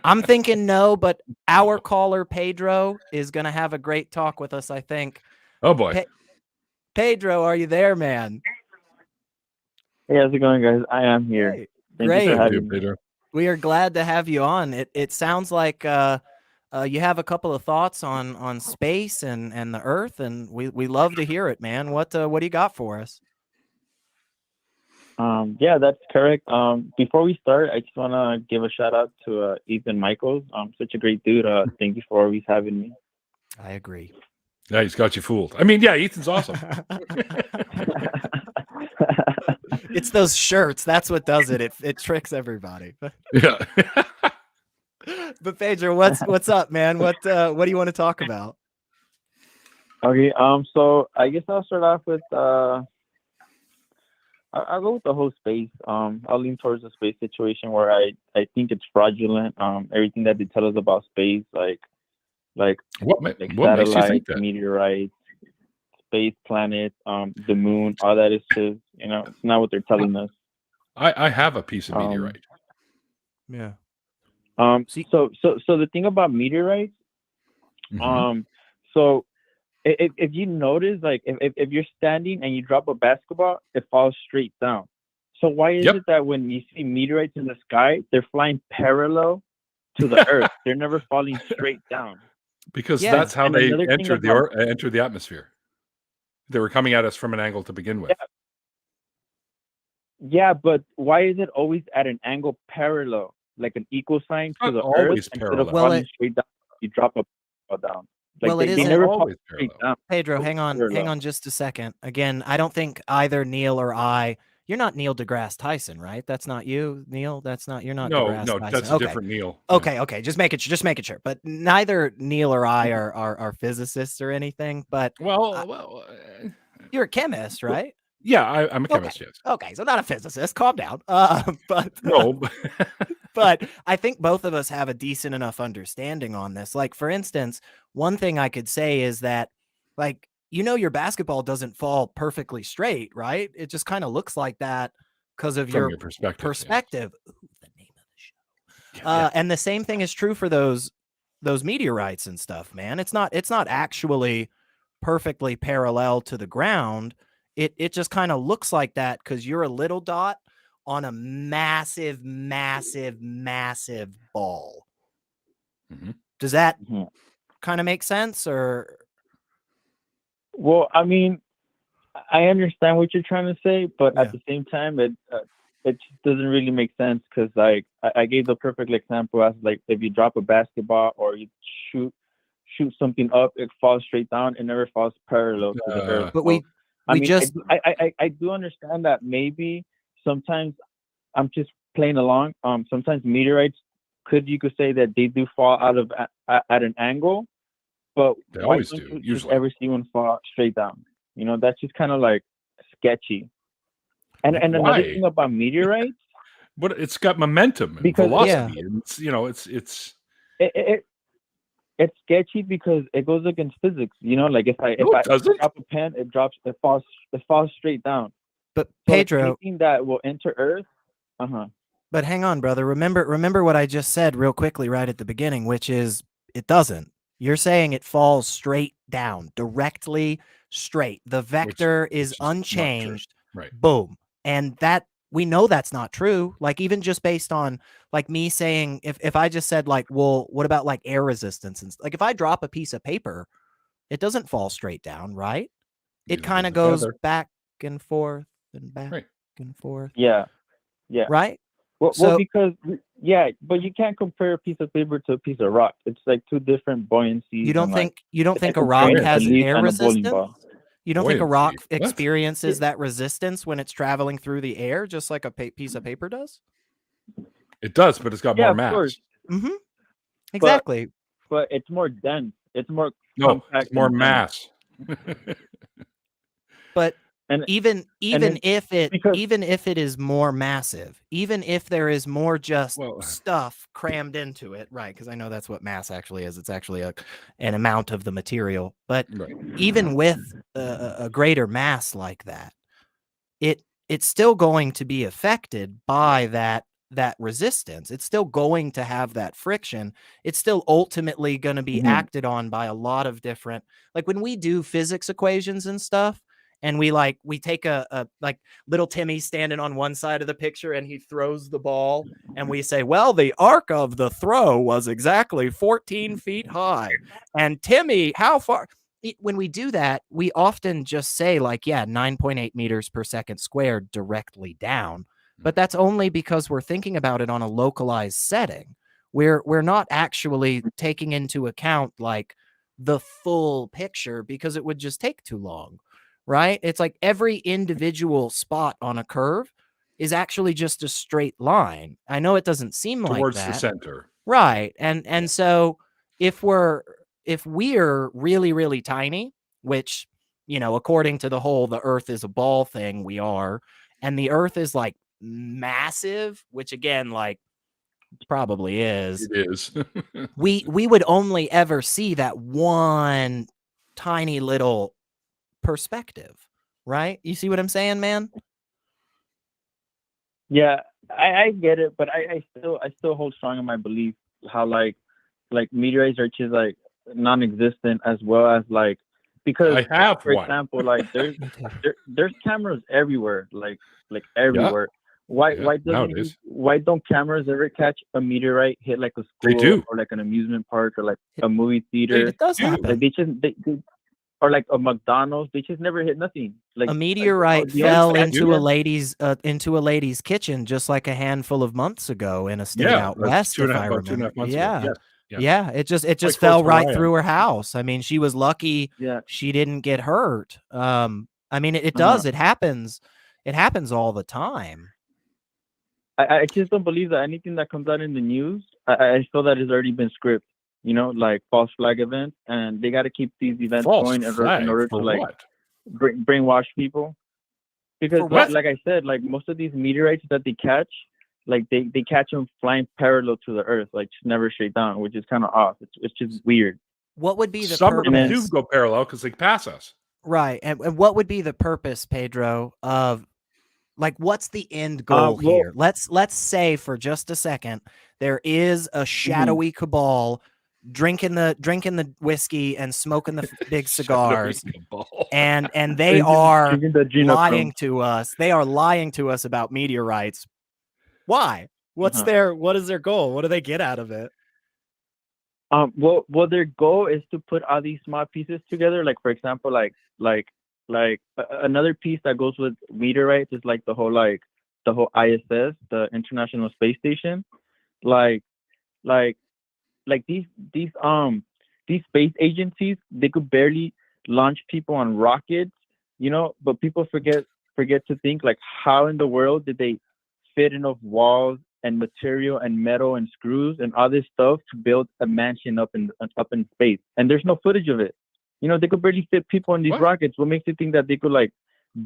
I'm thinking no, but our caller Pedro is gonna have a great talk with us, I think. Oh boy. Pedro, are you there, man? Hey, how's it going, guys? I am here. Hey, Thank great. you for Thank you, having me. Pedro. We are glad to have you on. It sounds like you have a couple of thoughts on space and the Earth, and we love to hear it, man. What do you got for us? Yeah, that's correct. Before we start, I just want to give a shout out to Ethan Michaels. Such a great dude. Thank you for always having me. I agree. Yeah, he's got you fooled. I mean, yeah, Ethan's awesome. It's those shirts. That's what does it. It tricks everybody. Yeah. But Pedro, what's up, man? What do you want to talk about? Okay. So I guess I'll start off with I'll go with the whole space. I'll lean towards the space situation where I think it's fraudulent. Everything that they tell us about space, like What makes you satellites, think that? meteorites, space, planets, the moon, all that is just, it's not what they're telling us. I have a piece of meteorite. Yeah. So the thing about meteorites, Mhm. so if you notice, like if you're standing and you drop a basketball, it falls straight down. So why is it that when you see meteorites in the sky, they're flying parallel to the Earth? They're never falling straight down. Because that's how And they another thing entered about- the atmosphere. They were coming at us from an angle to begin with. Yeah, but why is it always at an angle parallel, like an equal sign to Not the always Earth, instead parallel. of Well, falling straight down? You drop a ball down. Like Well, it they isn't never fall always straight parallel. down. Pedro, hang on just a second. Again, I don't think either Neil or I. You're not Neil deGrasse Tyson, right? That's not you, Neil. You're not No, deGrasse Tyson. that's a Okay. different Neil. Okay. Just making sure. But neither Neil or I are physicists or anything. But Well, you're a chemist, right? yeah, I'm a chemist. Yes. Okay, so not a physicist. Calm down. But No. but I think both of us have a decent enough understanding on this. Like, for instance, one thing I could say is that, like, your basketball doesn't fall perfectly straight, right? It just kind of looks like that because of From your perspective. Ooh, the name of the show. And the same thing is true for those meteorites and stuff, man. It's not actually perfectly parallel to the ground. It just kind of looks like that because you're a little dot on a massive, massive, massive ball. Mhm. Does that kind of make sense? Or Well, I mean, I understand what you're trying to say, but Yeah. at the same time, it just doesn't really make sense because, like, I gave the perfect example as, like, if you drop a basketball or you shoot something up, it falls straight down. It never falls parallel to the Earth. but So, I do understand that maybe sometimes I'm just playing along. Sometimes meteorites you could say that they do fall out of at an angle, but They why always don't do, you just usually. ever see one fall straight down? That's just kind of like sketchy. And another Why? thing about meteorites, But it's got momentum and Because- velocity, and it's it's sketchy because it goes against physics. Like if I doesn't. drop a pen, it falls straight down. but So, like, Pedro, anything that will enter Earth, but hang on, brother. Remember what I just said real quickly right at the beginning, which is it doesn't. You're saying it falls straight down, directly straight. The vector is is not true. unchanged. Right. Boom. And that we know that's not true. Like, even just based on, like, me saying, if I just said, like, well, what about like air resistance? And like, if I drop a piece of paper, it doesn't fall straight down, right? It Neither kind of does a goes feather. back and forth and back Right. and forth. yeah. Right? Well, So- because but you can't compare a piece of paper to a piece of rock. It's like two different buoyancies. You don't think it's a a rock train, has a leaf, air and a bowling resistance? ball. You don't think a rock Buoyancy. What? experiences that resistance when it's traveling through the air, just like a piece of paper does? It does, but it's got Yeah, more of mass. course. Mm-hmm. Exactly. But it's more dense. It's more No, compact it's more and mass. But And even then- if because- it is more massive, even if there is more just Well- stuff crammed into it, right? Because I know that's what mass actually is. It's actually an amount of the material. But Right. even with a greater mass like that, it's still going to be affected by that resistance. It's still going to have that friction. It's still ultimately going to be acted on by a lot of different, like when we do physics equations and stuff, and we take a like little Timmy standing on one side of the picture and he throws the ball, and we say, well, the arc of the throw was exactly 14 feet high. And Timmy, how far? when we do that, we often just say like, yeah, 9.8 meters per second squared directly down. But that's only because we're thinking about it on a localized setting. We're not actually taking into account like the full picture because it would just take too long, right? It's like every individual spot on a curve is actually just a straight line. I know it doesn't seem like Towards that. the center. Right. And so if we're really, really tiny, which, you know, according to the whole the earth is a ball thing, we are, and the earth is like massive, which again, like probably is, It is. we would only ever see that one tiny little perspective, right? You see what I'm saying, man? Yeah, I get it, but I still hold strong in my belief how like meteorites are just like non-existent, as well as like, because I have for one. example, like there's cameras everywhere, like everywhere. Why nowadays. why don't cameras ever catch a meteorite hit like a They school do. or like an amusement park or like a movie theater? It does do. happen. Like they or like a McDonald's, they just never hit nothing. Like A meteorite the fell only into a accident- lady's kitchen just like a handful of months ago in a state Yeah, out that's west, if I about 2.5 remember. months Yeah. ago. Yes. Yeah, it just Like fell close to right where I am. through her house. I mean, she was lucky Yeah. she didn't get hurt. I mean, it Uh-huh. does. It happens. It happens all the time. I just don't believe that anything that comes out in the news, I feel that has already been scripted. You know, like false flag events, and they got to keep these events False going in flag order to for like what? brainwash people. Because For what? like I said, like most of these meteorites that they catch, like they catch them flying parallel to the Earth, like just never straight down, which is kind of off. It's just weird. What would be the Some of them purpose? do go parallel because they pass us. Right. And what would be the purpose, Pedro, of like what's the end goal well- here? Let's say for just a second there is a shadowy cabal drinking the whiskey and smoking the big cigars, and they are Drinking the adrenochrome. lying to us. They are lying to us about meteorites. Why? What is their goal? What do they get out of it? Well, their goal is to put all these small pieces together. Like for example, another piece that goes with meteorites is like the whole ISS, the International Space Station. Like these space agencies, they could barely launch people on rockets, you know. But people forget to think like, how in the world did they fit enough walls and material and metal and screws and all this stuff to build a mansion up in space? And there's no footage of it. You know, they could barely fit people in these rockets. What makes you think that they could like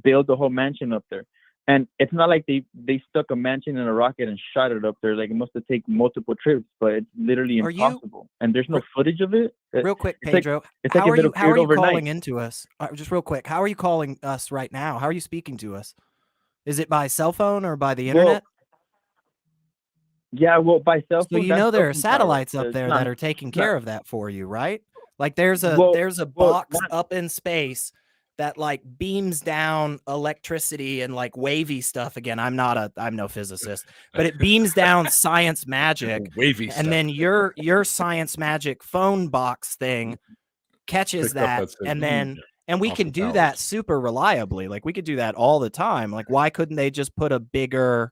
build the whole mansion up there? And it's not like they stuck a mansion in a rocket and shot it up there. Like it must have taken multiple trips, but it's literally impossible. And there's no footage of it. Real quick, Pedro, how are you calling into us? Just real quick, how are you calling us right now? How are you speaking to us? Is it by cell phone or by the internet? Yeah, well, by cell phone. So you know there are satellites up there that are taking care of that for you, right? Like there's a box up in space that like beams down electricity and like wavy stuff. Again, I'm no physicist, but it beams down science magic, wavy stuff. And then your science magic phone box thing catches that, and then we can do that super reliably. Like we could do that all the time. Like why couldn't they just put a bigger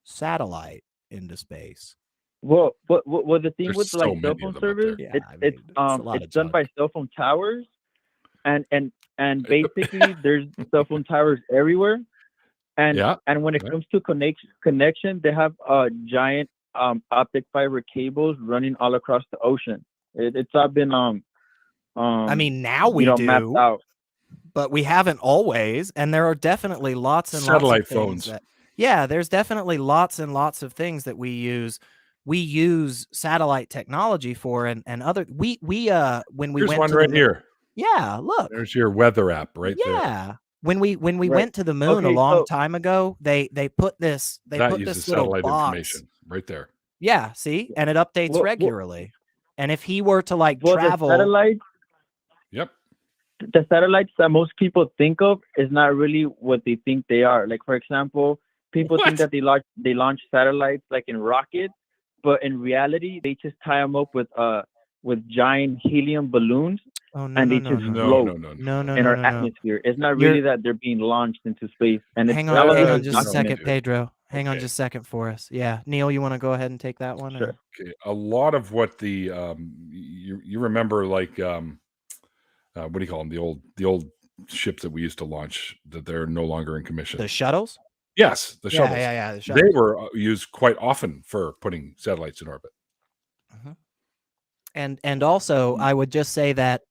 satellite into space? Well, the thing with so like cell phone service, it's done by cell phone towers, and basically there's cell phone towers everywhere, and when it comes to connection, they have giant optic fiber cables running all across the ocean. It's all been I mean, now we do, mapped out, but we haven't always, and there are definitely lots and satellite lots of phones. There's definitely lots and lots of things that we use. We use satellite technology for, and other when we Here's went one to right the here. Yeah, look. There's your weather app right there. Yeah. When we went to the moon a long time ago, they put this little satellite box information right there. Yeah, see? And it updates regularly. And if he were to like travel, the satellites that most people think of is not really what they think they are. Like for example, people think that they launch satellites like in rockets, but in reality they just tie them up with giant helium balloons, Oh no and no they no just no float no in our no. atmosphere. It's not You're really that they're being launched into space, and it's hang all of hang this on is just a second, documented. Pedro. Hang on Okay. just a second for us. Yeah, Neil, you want to go ahead and take that one? Sure. Okay. A lot of what the you remember, like what do you call them? The old ships that we used to launch, that they're no longer in commission. The shuttles? Yes, the shuttles. Yeah. The They shuttles. were used quite often for putting satellites in orbit. And also, I would just say that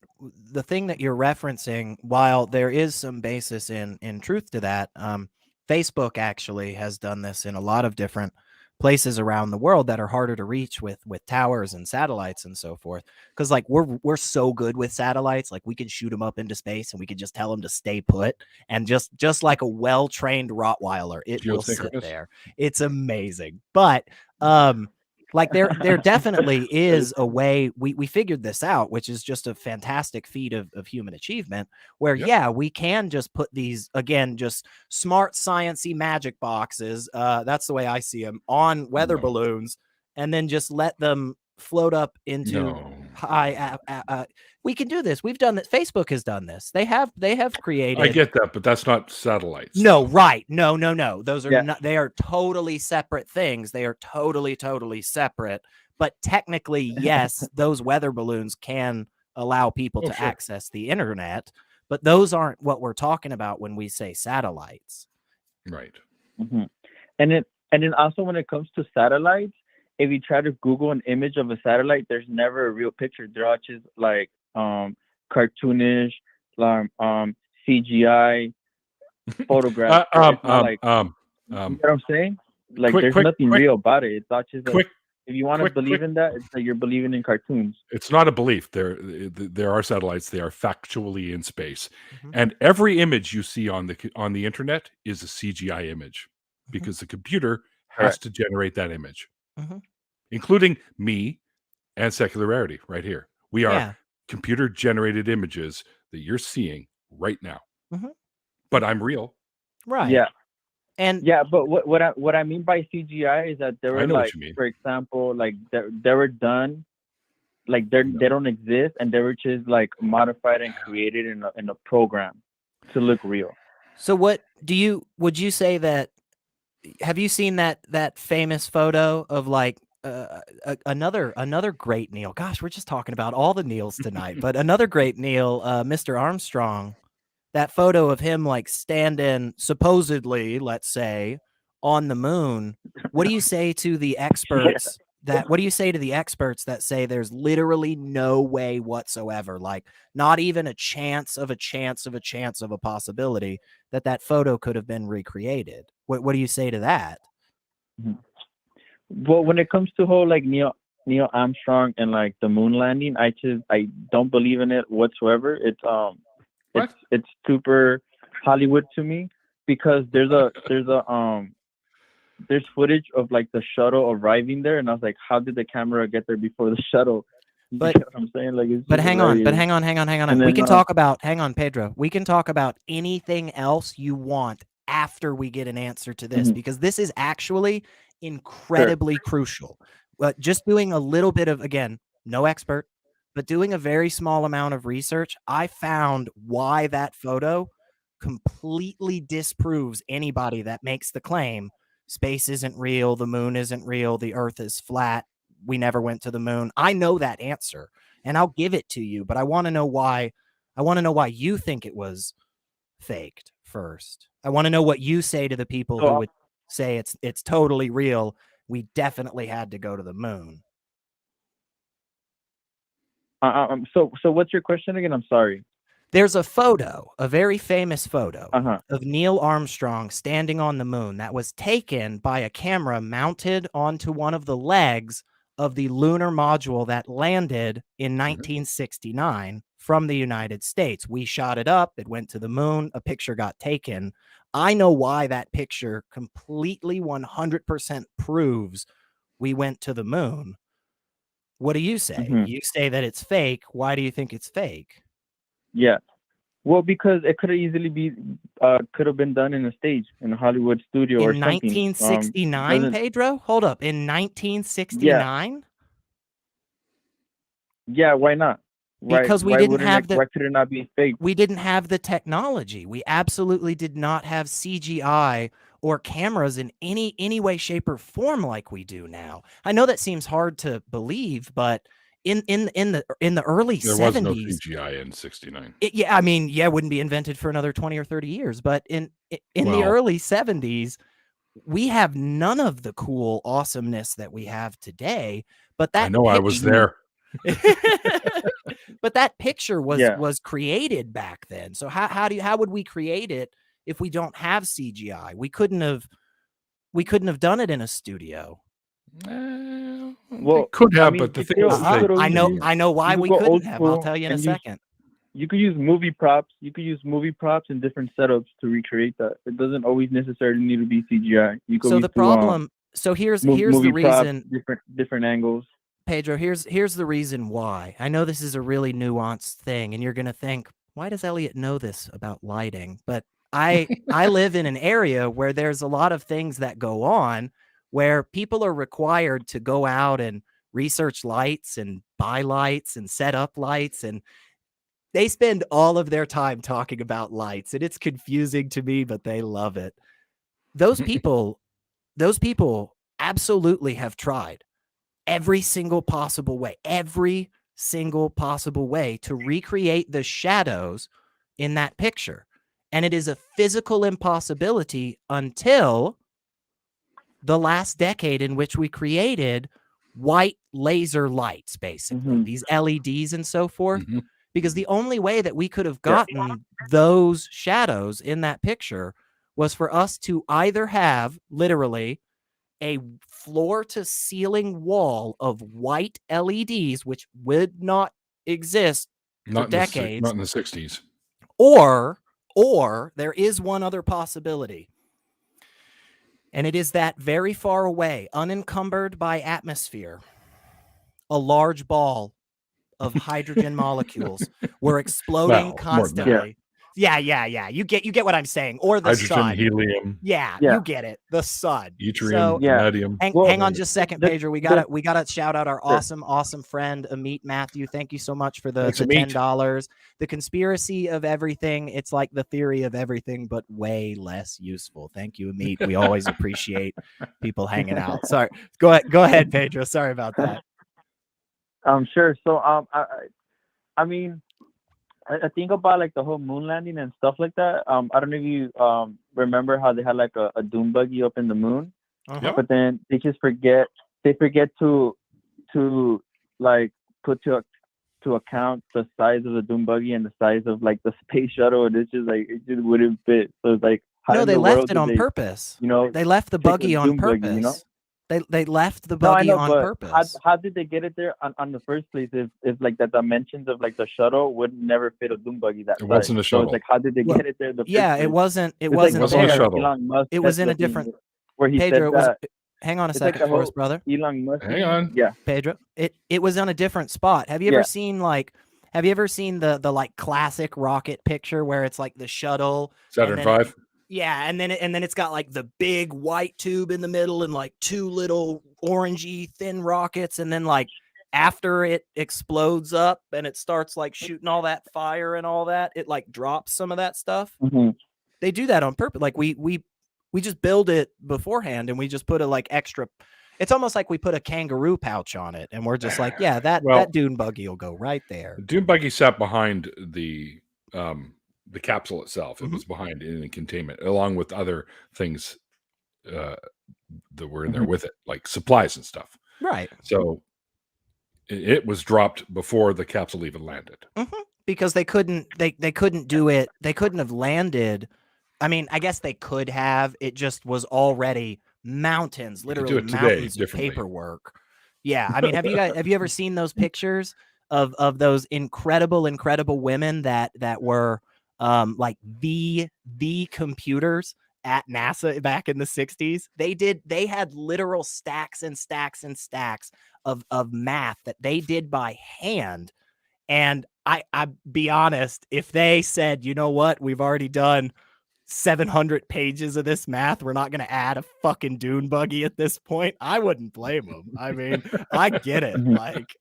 the thing that you're referencing, while there is some basis in truth to that, Facebook actually has done this in a lot of different places around the world that are harder to reach with towers and satellites and so forth. Because like we're so good with satellites, like we can shoot them up into space and we can just tell them to stay put, and just like a well-trained Rottweiler, it will sit Geosynchronous. there. It's amazing. But like there definitely is a way. We figured this out, which is just a fantastic feat of human achievement, where yeah, we can just put these, again, just smart sciencey magic boxes, that's the way I see them, on weather balloons, and then just let them float up into high we can do this. We've done that. Facebook has done this. They have created. I get that, but that's not satellites. No, right. No. Those are Yeah. not, they are totally separate things. They are totally separate. But technically, yes, those weather balloons can allow people to access the internet, but those aren't what we're talking about when we say satellites. Right. Mm-hmm. And then also when it comes to satellites, if you try to Google an image of a satellite, there's never a real picture. They're all just like cartoonish, CGI photographs. It's not like, you know what I'm saying? Like there's nothing real about it. It's not just like, if you want to believe in that, it's like you're believing in cartoons. It's not a belief. There are satellites. They are factually in space, and every image you see on the internet is a CGI image, because the computer has to generate that image, including me and Secular Rarity right here. We are computer generated images that you're seeing right now, but I'm real, right? Yeah. And yeah, but what I mean by CGI is that they were like, for example, like they were done, like they don't exist, and they were just like modified and created in a program to look real. So would you say that? Have you seen that famous photo of like another great Neil? Gosh, we're just talking about all the Neils tonight, but another great Neil, Mr. Armstrong. That photo of him like standing supposedly, let's say, on the moon. What do you say to the experts what do you say to the experts that say there's literally no way whatsoever, like not even a chance of a possibility that photo could have been recreated? What do you say to that? Well, when it comes to whole like Neil Armstrong and like the moon landing, I don't believe in it whatsoever. It's super Hollywood to me, because there's footage of like the shuttle arriving there, and I was like, how did the camera get there before the shuttle? But you know what I'm saying, like, but hang on. We can talk about, hang on, Pedro. We can talk about anything else you want after we get an answer to this, because this is actually incredibly crucial. But just doing a little bit of, again, no expert, but doing a very small amount of research, I found why that photo completely disproves anybody that makes the claim space isn't real, the moon isn't real, the earth is flat, we never went to the moon. I know that answer, and I'll give it to you, but I want to know why. I want to know why you think it was faked first. I want to know what you say to the people who would say it's totally real. We definitely had to go to the moon. So what's your question again? I'm sorry. There's a photo, a very famous photo of Neil Armstrong standing on the moon that was taken by a camera mounted onto one of the legs of the lunar module that landed in 1969 from the United States. We shot it up. It went to the moon. A picture got taken. I know why that picture completely 100% proves we went to the moon. What do you say? You say that it's fake. Why do you think it's fake? Yeah. Well, because it could have easily could have been done in a stage, in a Hollywood studio or something. In 1969, Pedro? Hold up. In 1969? Yeah, why not? Because we why didn't wouldn't have why could it not be fake? we didn't have the technology. We absolutely did not have CGI or cameras in any way, shape, or form like we do now. I know that seems hard to believe, but in the early There was no 70s, CGI in '69. it wouldn't be invented for another 20 or 30 years. But in the Well- early 70s, we have none of the cool awesomeness that we have today. But that I know I was there. but that picture was Yeah. was created back then. So how would we create it if we don't have CGI? We couldn't have done it in a studio. Well, They could have, I mean, but the you thing could- is, you they could I always know why you we could go couldn't old have. I'll school tell you in a and use- second. You could use movie props. You could use movie props and different setups to recreate that. It doesn't always necessarily need to be CGI. You could So use the problem, so here's the movie props, reason, different angles. Pedro, here's the reason why. I know this is a really nuanced thing, and you're gonna think, why does Elliot know this about lighting? But I live in an area where there's a lot of things that go on where people are required to go out and research lights and buy lights and set up lights, and they spend all of their time talking about lights, and it's confusing to me, but they love it. Those people absolutely have tried every single possible way to recreate the shadows in that picture. And it is a physical impossibility until the last decade, in which we created white laser lights, basically, these LEDs and so forth. Because the only way that we could have gotten those shadows in that picture was for us to either have literally a floor to ceiling wall of white LEDs, which would not exist for decades. Not in the '60s. Or there is one other possibility. And it is that very far away, unencumbered by atmosphere, a large ball of hydrogen molecules were exploding constantly. Yeah. You get what I'm saying. Or the Hydrogen, sun. helium. Yeah, Yeah. you get it. The sun. Yttrium, So, vanadium. hang on just a second, the- Pedro. We gotta shout out our awesome friend Ameet Mathew. Thank you so much for the Thanks, Ameet. $10. The conspiracy of everything. It's like the theory of everything, but way less useful. Thank you, Ameet. We always appreciate people hanging out. Sorry. Go ahead, Pedro. Sorry about that. Sure. So I mean, I think about like the whole moon landing and stuff like that. I don't know if you remember how they had like a dune buggy up in the moon, but then they just forget to like put to account the size of the dune buggy and the size of like the space shuttle, and it's just like it just wouldn't fit. So it's like, how No, in they the left world it did on they, purpose. You know, They left the take a buggy on dune purpose. buggy, you know? They left the No, I buggy know, on but purpose. how did they get it there on the first place? If like the dimensions of like the shuttle would never fit a dune buggy that It size. wasn't a So shuttle. it's like, how did they get it there? In the first Yeah, place? it wasn't. It It's wasn't wasn't a there. shuttle. Elon Musk It was in a said the thing different. where he Pedro, said it was. that. Hang on a It's like second the for us, whole brother. Elon Musk. Hang on. Yeah. Pedro, it was on a different spot. Have you ever Yeah. seen the like classic rocket picture where it's like the shuttle Saturn and then V. Yeah, and then it's got like the big white tube in the middle and like two little orangey thin rockets, and then like after it explodes up and it starts like shooting all that fire and all that, it like drops some of that stuff. Mm-hmm. They do that on purpose. Like we just build it beforehand and we just put a like extra. It's almost like we put a kangaroo pouch on it and we're just like, yeah, that dune buggy will go right there. The dune buggy sat behind the capsule itself. It was behind in the containment, along with other things that were in there with it, like supplies and stuff. Right. So it was dropped before the capsule even landed. Because they couldn't do it. They couldn't have landed. I mean, I guess they could have. It just was already mountains, literally do it today mountains of differently. paperwork. Yeah. I mean, have you ever seen those pictures of those incredible women that were like the computers at NASA back in the 60s? They had literal stacks and stacks and stacks of math that they did by hand. And I be honest, if they said, you know what, we've already done 700 pages of this math, we're not going to add a fucking dune buggy at this point, I wouldn't blame them. I mean, I get it. Like,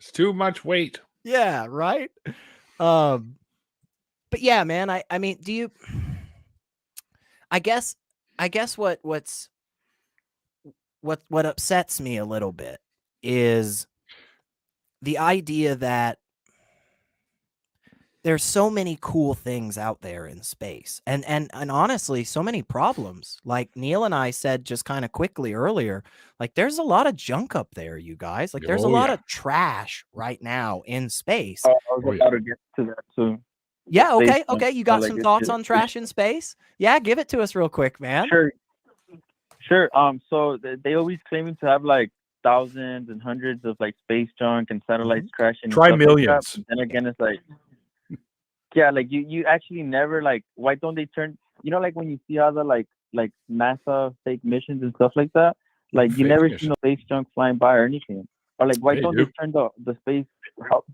it's too much weight. Yeah, right. But yeah, man, I mean, do you I guess what upsets me a little bit is the idea that there's so many cool things out there in space, and honestly, so many problems. Like Neil and I said just kind of quickly earlier, like there's a lot of junk up there, you guys. Like there's a Oh, lot yeah. of trash right now in space. I was Oh, about yeah. to get to that too. Yeah, Space okay, junk. okay. You got Like, some it's thoughts just- on trash in space? Yeah, give it to us real quick, man. Sure. So they always claiming to have like thousands and hundreds of like space junk and satellites crashing. and Try stuff like that. millions. But then again, it's like, yeah, like you actually never like. Why don't they turn? You know, like when you see other like NASA fake missions and stuff like that. Like you Fake never mission. see no space junk flying by or anything. Or like why Yeah, you don't do. they turn the space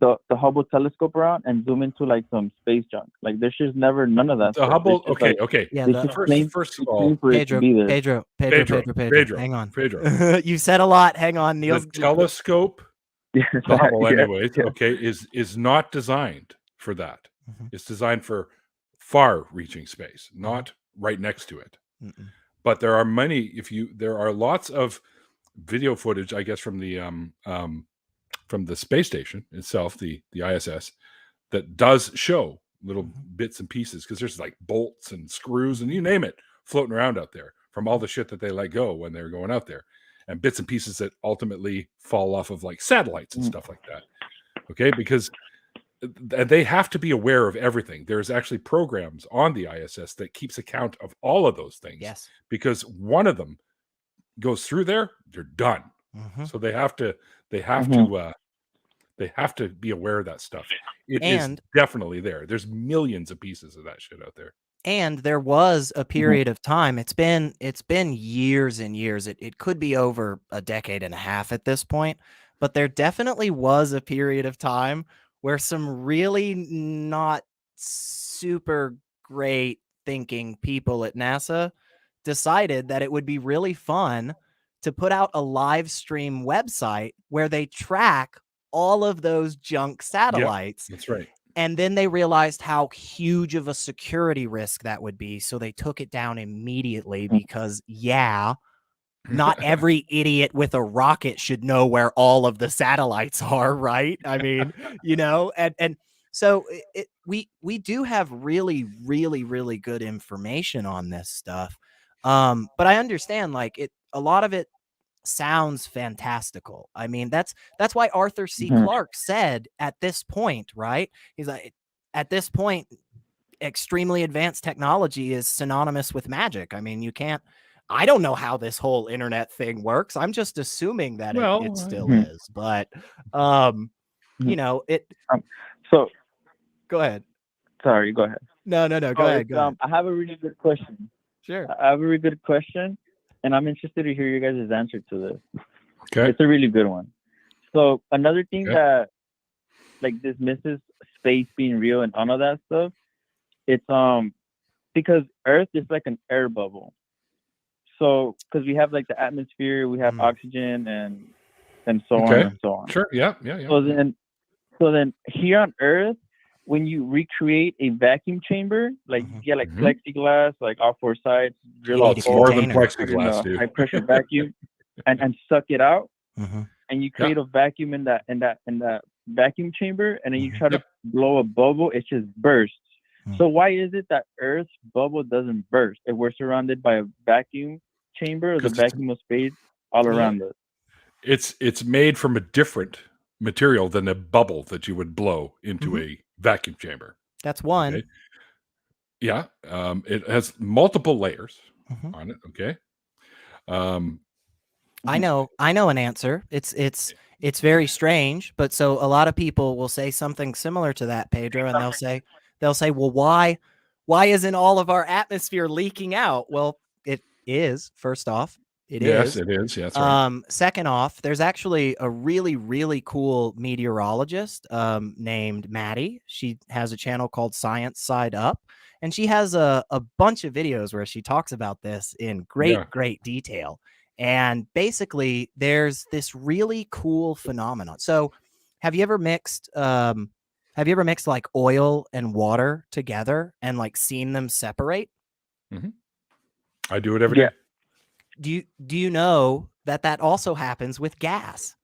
the Hubble telescope around and zoom into like some space junk? Like there's just never none of that. The stuff. Hubble. There's just, Okay, like, okay. Yeah, they the- just claim- First of they all, claim for it to be there. Pedro. Hang on. Pedro. You said a lot. Hang on, Neil's. The telescope, Yeah, the Hubble, yeah, anyways, yeah. okay, is not designed for that. Mhm. It's designed for far-reaching space, not right next to it. Mm-mm. But there are many. There are lots of video footage, I guess, from the space station itself, the ISS, that does show little bits and pieces, because there's like bolts and screws and you name it floating around out there from all the shit that they let go when they're going out there, and bits and pieces that ultimately fall off of like satellites and stuff like that. Okay, because they have to be aware of everything. There's actually programs on the ISS that keeps account of all of those things. Yes. Because one of them goes through there, they're done. Mhm. So they have to be aware of that stuff. It is And- definitely there. There's millions of pieces of that shit out there. And there was a period of time. It's been years and years. It could be over a decade and a half at this point, but there definitely was a period of time where some really not super great thinking people at NASA decided that it would be really fun to put out a live stream website where they track all of those junk satellites. That's right. And then they realized how huge of a security risk that would be. So they took it down immediately because, not every idiot with a rocket should know where all of the satellites are, right? I mean, and so we do have really, really, really good information on this stuff. But I understand, like, a lot of it sounds fantastical. I mean, that's why Arthur C. Clarke said at this point, right? He's like, at this point, extremely advanced technology is synonymous with magic. I mean, I don't know how this whole internet thing works. I'm just assuming that it still is. But So go ahead. sorry, go ahead. No, go ahead. Go ahead. I have a really good question. Sure. I have a really good question, and I'm interested to hear you guys' answer to this. Okay. It's a really good one. So another thing Okay. that like dismisses space being real and all of that stuff, it's because Earth is like an air bubble. So because we have like the atmosphere, we have oxygen and so on Okay. and so on. Sure. Yeah. So then here on Earth, when you recreate a vacuum chamber, like you get like plexiglass, like all four sides, drill Well, a it's hole, more than container. put in plexiglass, a dude. high pressure vacuum, and suck it out, Mhm. and you create a vacuum in that vacuum chamber, and then you try to Yep. blow a bubble, it just bursts. Mhm. So why is it that Earth's bubble doesn't burst if we're surrounded by a vacuum chamber or the 'Cause it's- vacuum of space all around us? It's made from a different material than a bubble that you would blow into a vacuum chamber. That's one. Okay. Yeah. It has multiple layers Mhm. on it. Okay. I know an answer. It's very strange, but so a lot of people will say something similar to that, Pedro, and they'll say, well, why isn't all of our atmosphere leaking out? Well, it is, first off. Yes, it is. Yeah, that's right. Second off, there's actually a really, really cool meteorologist named Maddie. She has a channel called Science Side Up, and she has a bunch of videos where she talks about this in great detail. And basically, there's this really cool phenomenon. So have you ever mixed like oil and water together and like seen them separate? I do it every day. Do you know that also happens with gas?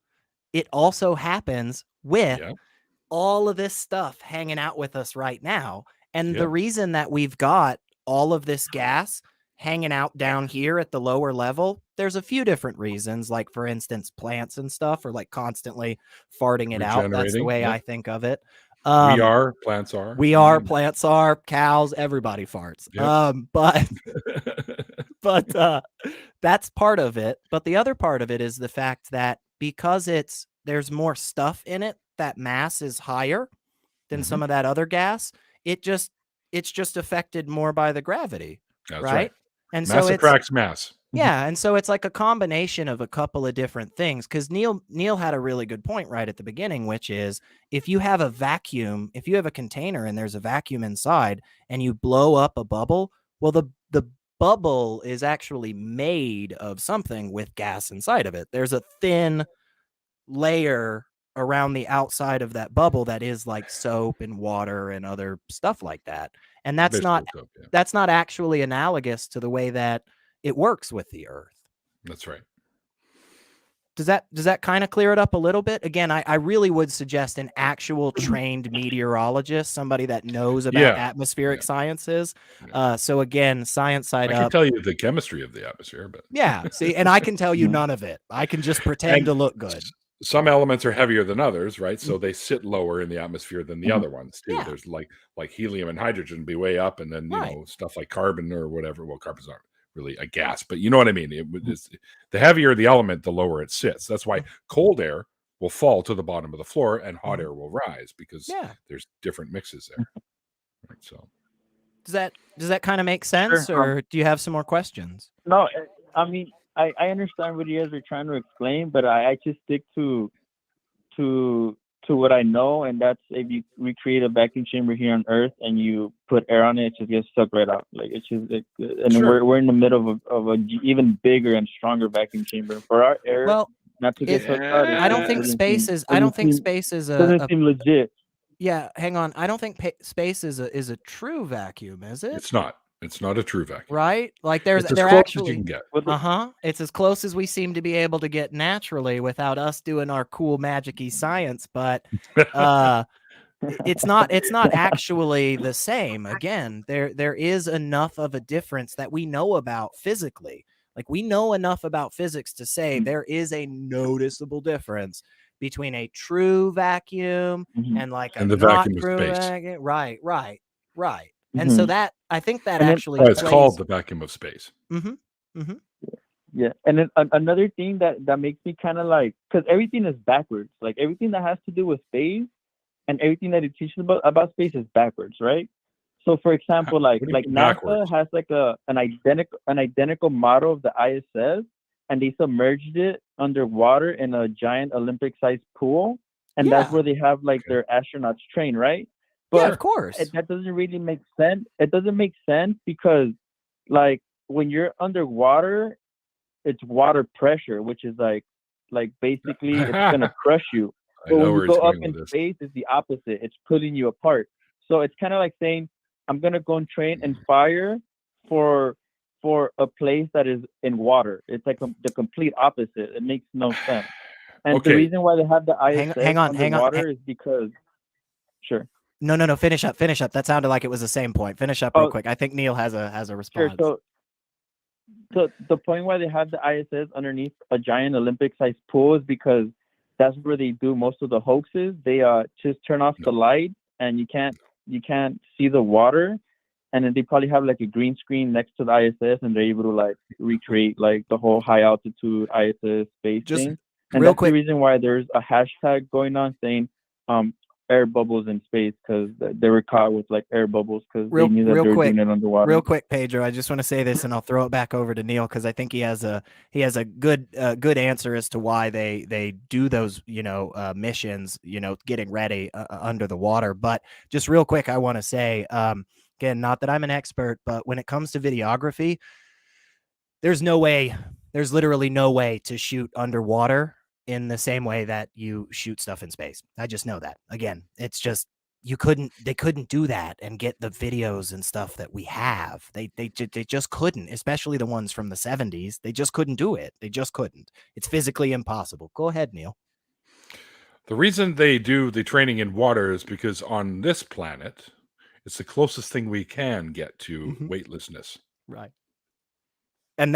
It also happens with all of this stuff hanging out with us right now. And the reason that we've got all of this gas hanging out down here at the lower level, there's a few different reasons. Like, for instance, plants and stuff are like constantly farting it out. That's the way I think of it. We are, plants are. We are, plants are, cows, everybody farts. But that's part of it. But the other part of it is the fact that because there's more stuff in it, that mass is higher than some of that other gas. It's just affected more by the gravity. That's right. And mass so attracts mass. Yeah, and so it's like a combination of a couple of different things. Because Neil had a really good point right at the beginning, which is if you have a vacuum, if you have a container and there's a vacuum inside, and you blow up a bubble, well, the bubble is actually made of something with gas inside of it. There's a thin layer around the outside of that bubble that is like soap and water and other stuff like that. And that's that's not actually analogous to the way that it works with the Earth. That's right. Does that kind of clear it up a little bit? Again, I really would suggest an actual trained meteorologist, somebody that knows about atmospheric sciences. So again, science side up. I can tell you the chemistry of the atmosphere, but see, and I can tell you none of it. I can just pretend to look good. Some elements are heavier than others, right? So they sit lower in the atmosphere than the other ones too. There's like helium and hydrogen be way up, and then you know stuff like carbon or whatever. Well, carbon's not really a gas, but you know what I mean. The heavier the element, the lower it sits. That's why cold air will fall to the bottom of the floor and hot air will rise because there's different mixes there. Right, so does that kind of make sense, or do you have some more questions? No, I mean, I understand what you guys are trying to explain, but I just stick to what I know, and that's if you recreate a vacuum chamber here on Earth and you put air on it, it just gets sucked right out. Like it's just, we're in the middle of a even bigger and stronger vacuum chamber for our air. Well, not to get sucked out. I don't think space is. I don't think space is a. Doesn't seem legit. Yeah, hang on. I don't think space is a true vacuum, is it? It's not. It's not a true vacuum. Right? Like they're actually as you can get. It's as close as we seem to be able to get naturally without us doing our cool magic-y science, but it's not actually the same. Again, there is enough of a difference that we know about physically. Like we know enough about physics to say there is a noticeable difference between a true vacuum and like a the not vacuum true of space. vacuum. Right. And so that I think that actually it's called the vacuum of space. Yeah, and then another thing that makes me kind of like, because everything is backwards. Like everything that has to do with space and everything that it teaches about space is backwards, right? So, for example, like NASA has like an identical model of the ISS, and they submerged it underwater in a giant Olympic-sized pool, and that's where they have like their astronauts train, right? But of course, that doesn't really make sense. It doesn't make sense because, like, when you're underwater, it's water pressure, which is like basically it's gonna crush you. But when you go up in space, it's the opposite. It's pulling you apart. So it's kind of like saying, I'm gonna go and train in fire for a place that is in water. It's like the complete opposite. It makes no sense. And the reason why they have the ISS underwater is because, No. Finish up. That sounded like it was the same point. Finish up real quick. I think Neil has a response. Sure. So the point why they have the ISS underneath a giant Olympic-sized pool is because that's where they do most of the hoaxes. They just turn off the light and you can't see the water, and then they probably have like a green screen next to the ISS, and they're able to like recreate like the whole high altitude ISS space thing. And that's the reason why there's a hashtag going on saying air bubbles in space, because they were caught with like air bubbles because they knew that they were doing it underwater. Real quick, Pedro, I just want to say this, and I'll throw it back over to Neil because I think he has a good answer as to why they do those missions, getting ready under the water. But just real quick, I want to say again, not that I'm an expert, but when it comes to videography, there's literally no way to shoot underwater in the same way that you shoot stuff in space. I just know that. Again, it's just they couldn't do that and get the videos and stuff that we have. They just couldn't, especially the ones from the 70s. They just couldn't do it. They just couldn't. It's physically impossible. Go ahead, Neil. The reason they do the training in water is because on this planet, it's the closest thing we can get to weightlessness. Right. And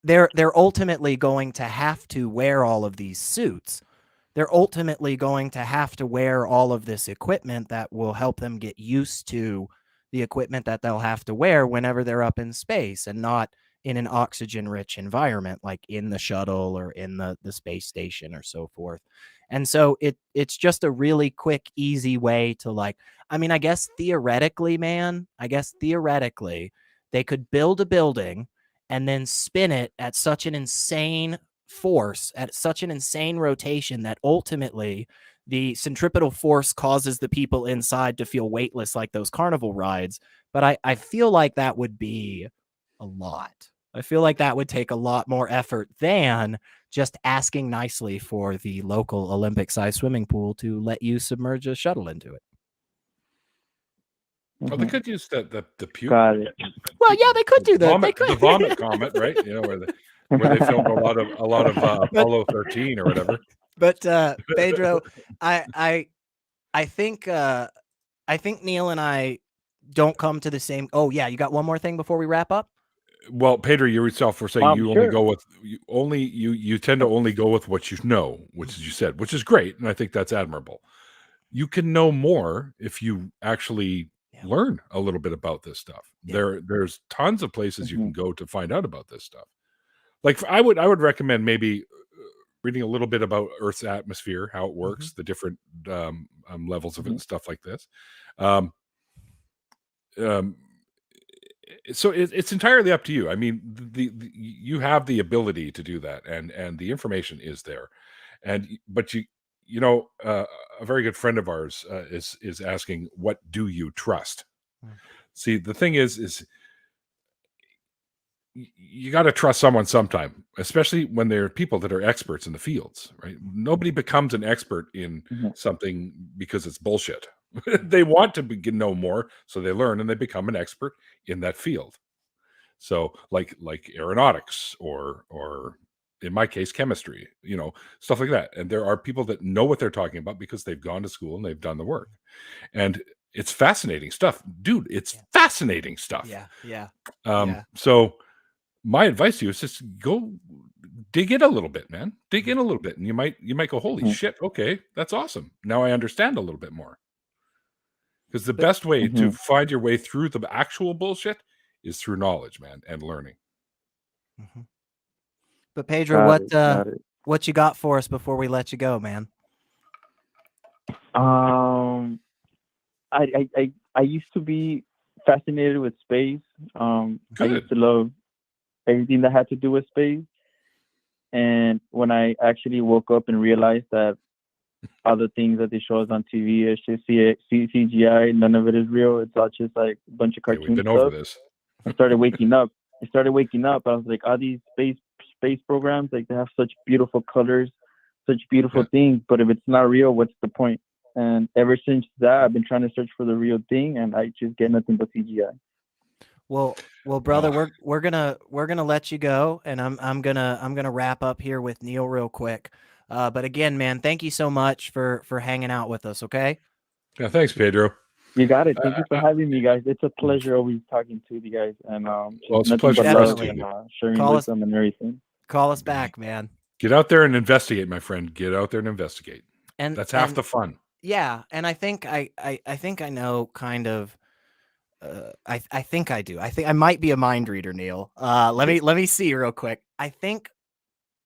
they're ultimately going to have to wear all of these suits. They're ultimately going to have to wear all of this equipment that will help them get used to the equipment that they'll have to wear whenever they're up in space and not in an oxygen-rich environment like in the shuttle or in the space station or so forth. And so it's just a really quick, easy way to I guess theoretically, they could build a building and then spin it at such an insane force, at such an insane rotation that ultimately the centripetal force causes the people inside to feel weightless like those carnival rides. But I feel like that would be a lot. I feel like that would take a lot more effort than just asking nicely for the local Olympic-sized swimming pool to let you submerge a shuttle into it. Oh, they could use the puke. Got it. Well, yeah, they could do that. The vomit comet, right? Where they filmed a lot of Apollo 13 or whatever. But Pedro, I think Neil and I don't come to the same. Oh yeah, you got one more thing before we wrap up? Well, Pedro, you yourself were saying you sure. only go with you tend to only go with what you know, which as you said, which is great, and I think that's admirable. You can know more if you actually learn a little bit about this stuff. There's tons of places you can go to find out about this stuff. Like I would recommend maybe reading a little bit about Earth's atmosphere, how it works, the different levels of it, and stuff like this. So it's entirely up to you. I mean, you have the ability to do that, and the information is there. But a very good friend of ours is asking, what do you trust? See, the thing is you got to trust someone sometime, especially when they're people that are experts in the fields, right? Nobody becomes an expert in something because it's bullshit. They want to know more, so they learn and they become an expert in that field. So like aeronautics or in my case, chemistry, stuff like that. And there are people that know what they're talking about because they've gone to school and they've done the work. And it's fascinating stuff, dude. It's fascinating stuff. Yeah. So my advice to you is just go dig in a little bit, man. Dig in a little bit, and you might go, holy shit, okay, that's awesome. Now I understand a little bit more. Because the best way to find your way through the actual bullshit is through knowledge, man, and learning. But Pedro, what you got for us before we let you go, man? I used to be fascinated with space. I used to love everything that had to do with space. And when I actually woke up and realized that other things that they show us on TV, it's just CGI, none of it is real. It's all just like a bunch of cartoon we've been stuff. over this. I started waking up. I was like, all these space programs, like they have such beautiful colors, such beautiful things, but if it's not real, what's the point? And ever since that, I've been trying to search for the real thing, and I just get nothing but CGI. Well, brother, we're gonna let you go, and I'm gonna wrap up here with Neil real quick. But again, man, thank you so much for hanging out with us. Okay. Yeah, thanks, Pedro. You got it. Thank you for having me, guys. It's a pleasure always talking to you guys, and well, it's a pleasure for us too. Sharing wisdom and everything. Call us back, man. Get out there and investigate, my friend. Get out there and investigate. And that's half the fun. Yeah, and I think I know kind of. I think I do. I think I might be a mind reader, Neil. Let me see real quick. I think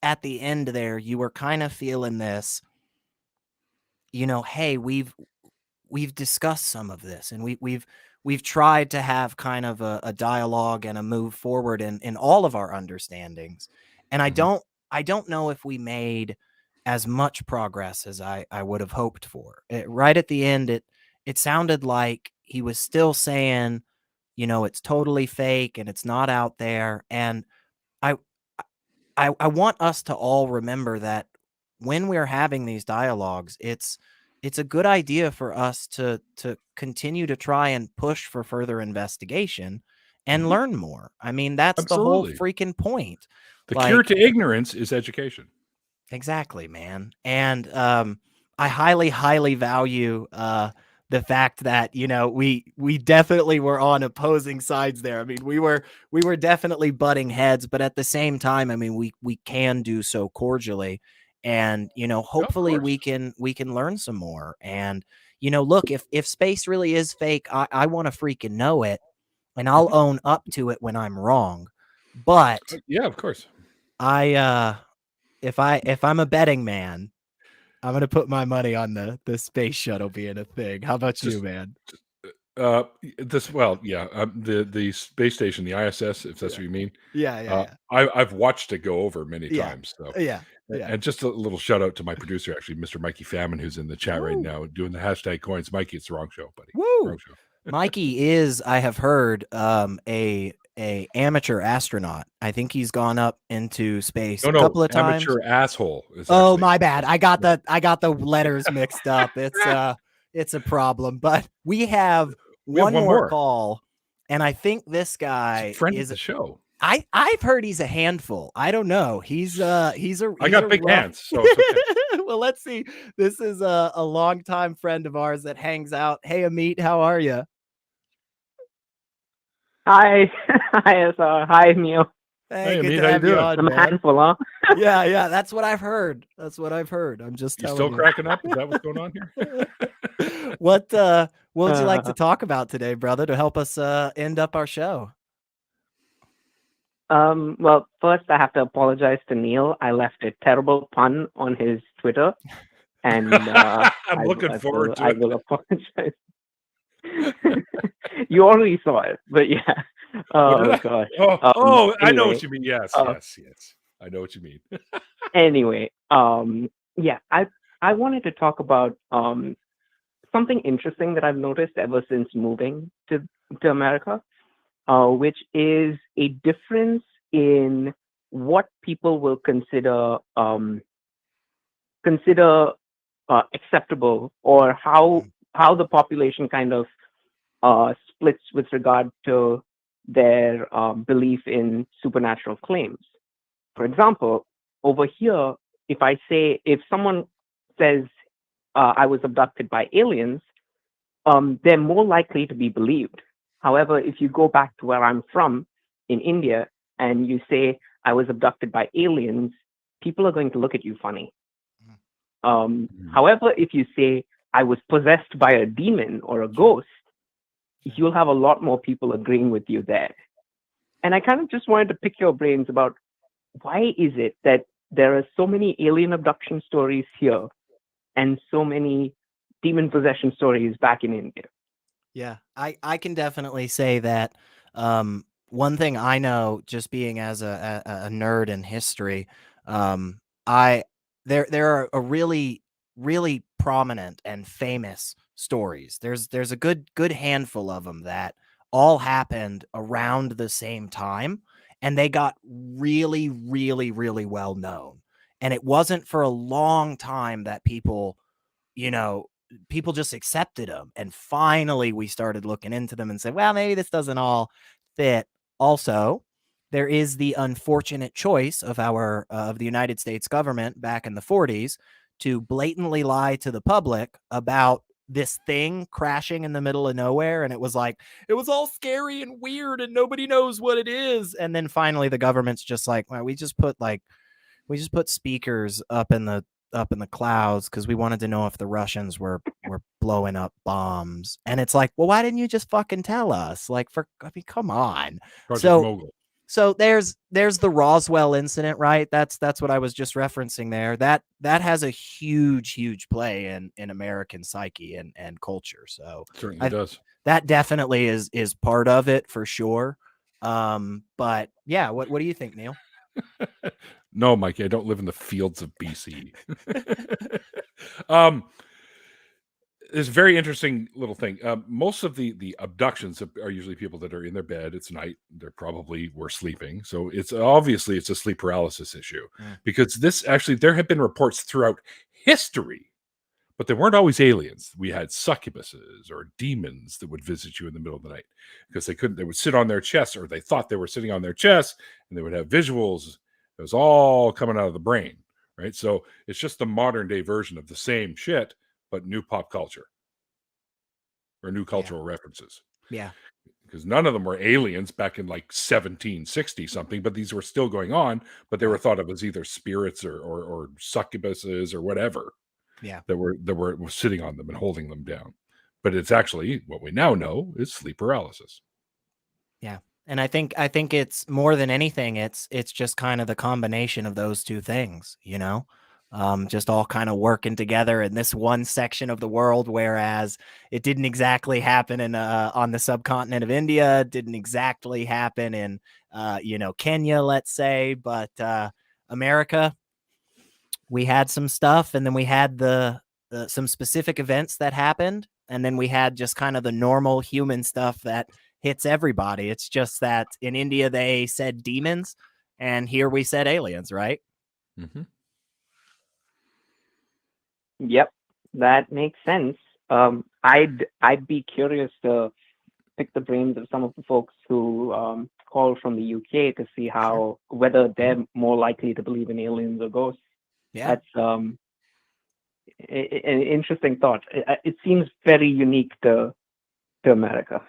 at the end there, you were kind of feeling this. Hey, we've discussed some of this, and we've tried to have kind of a dialogue and a move forward in all of our understandings. And I don't know if we made as much progress as I would have hoped for. Right at the end, it sounded like he was still saying, it's totally fake and it's not out there. And I want us to all remember that when we're having these dialogues, it's a good idea for us to continue to try and push for further investigation and learn more. I mean, that's the whole Absolutely. freaking point. The cure to ignorance is education. Exactly, man. And I highly, highly value the fact that, you know, we definitely were on opposing sides there. I mean, we were definitely butting heads, but at the same time, I mean, we can do so cordially. And, you know, hopefully we can learn some more. And, you know, look, if space really is fake, I want to freaking know it, and I'll own up to it when I'm wrong. But yeah, of course. If I'm a betting man, I'm gonna put my money on the space shuttle being a thing. How about you, man? The space station, the ISS, if that's what you mean. Yeah. I've watched it go over many times. So yeah. And just a little shout out to my producer, actually, Mr. Mikey Famine, who's in the chat right now doing the hashtag coins. Mikey, it's the wrong show, buddy. Woo! Wrong show. Mikey is, I have heard, a amateur astronaut. I think he's gone up into space a couple of times. Amateur asshole. Oh, my bad. I got the letters mixed up. It's a problem. But we have one more call, and I think this guy is a show. I've heard he's a handful. I don't know. He's a. I got big hands, so it's okay. Well, let's see. This is a longtime friend of ours that hangs out. Hey, Ameet, how are you? Hi, hi, Neil. Hey, good to have you on, I'm a handful, huh? Yeah. That's what I've heard. I'm just telling you. Still cracking up? Is that what's going on here? What would you like to talk about today, brother, to help us end up our show? Well, first I have to apologize to Neil. I left a terrible pun on his Twitter, and I'm looking forward to it. I will apologize. You already saw it, but yeah. Oh god. Anyway, I know what you mean. Yes. I know what you mean. Anyway, yeah, I wanted to talk about something interesting that I've noticed ever since moving to America, which is a difference in what people will consider acceptable, or how the population kind of splits with regard to their belief in supernatural claims. For example, over here, if someone says I was abducted by aliens, they're more likely to be believed. However, if you go back to where I'm from in India and you say I was abducted by aliens, people are going to look at you funny. However, if you say I was possessed by a demon or a ghost, you'll have a lot more people agreeing with you there. And I kind of just wanted to pick your brains about why is it that there are so many alien abduction stories here and so many demon possession stories back in India? Yeah, I can definitely say that one thing I know, just being as a nerd in history, there are a really prominent and famous stories. There's a good handful of them that all happened around the same time, and they got really well known. And it wasn't for a long time that people just accepted them. And finally we started looking into them and said, well, maybe this doesn't all fit. Also, there is the unfortunate choice of the United States government back in the 40s to blatantly lie to the public about this thing crashing in the middle of nowhere. And it was like, it was all scary and weird and nobody knows what it is. And then finally the government's just like, well, we just put speakers up in the clouds because we wanted to know if the Russians were blowing up bombs. And it's like, well, why didn't you just fucking tell us? Come on. Project Mogul. So there's the Roswell incident, right? That's what I was just referencing there. That has a huge play in American psyche and culture. So it certainly does. That definitely is part of it for sure. But yeah, what do you think, Neil? No, Mikey, I don't live in the fields of BC. It's a very interesting little thing. Most of the abductions are usually people that are in their bed. It's night. They're probably were sleeping. So it's obviously it's a sleep paralysis issue because this actually there have been reports throughout history, but they weren't always aliens. We had succubuses or demons that would visit you in the middle of the night because they would sit on their chest, or they thought they were sitting on their chest, and they would have visuals. It was all coming out of the brain, right? So it's just the modern day version of the same shit, but new pop culture or new cultural references. Yeah. Because none of them were aliens back in like 1760 something, but these were still going on, but they were thought of as either spirits or succubuses or whatever. Yeah. That were sitting on them and holding them down. But it's actually what we now know is sleep paralysis. Yeah. And I think it's more than anything, it's just kind of the combination of those two things, just all kind of working together in this one section of the world, whereas it didn't exactly happen in on the subcontinent of India, didn't exactly happen in Kenya, let's say, but America, we had some stuff, and then we had the some specific events that happened, and then we had just kind of the normal human stuff that hits everybody. It's just that in India they said demons, and here we said aliens, right? Mm-hmm. Yep, that makes sense. I'd be curious to pick the brains of some of the folks who call from the UK to see whether they're more likely to believe in aliens or ghosts. Yeah, that's an interesting thought. It seems very unique to America.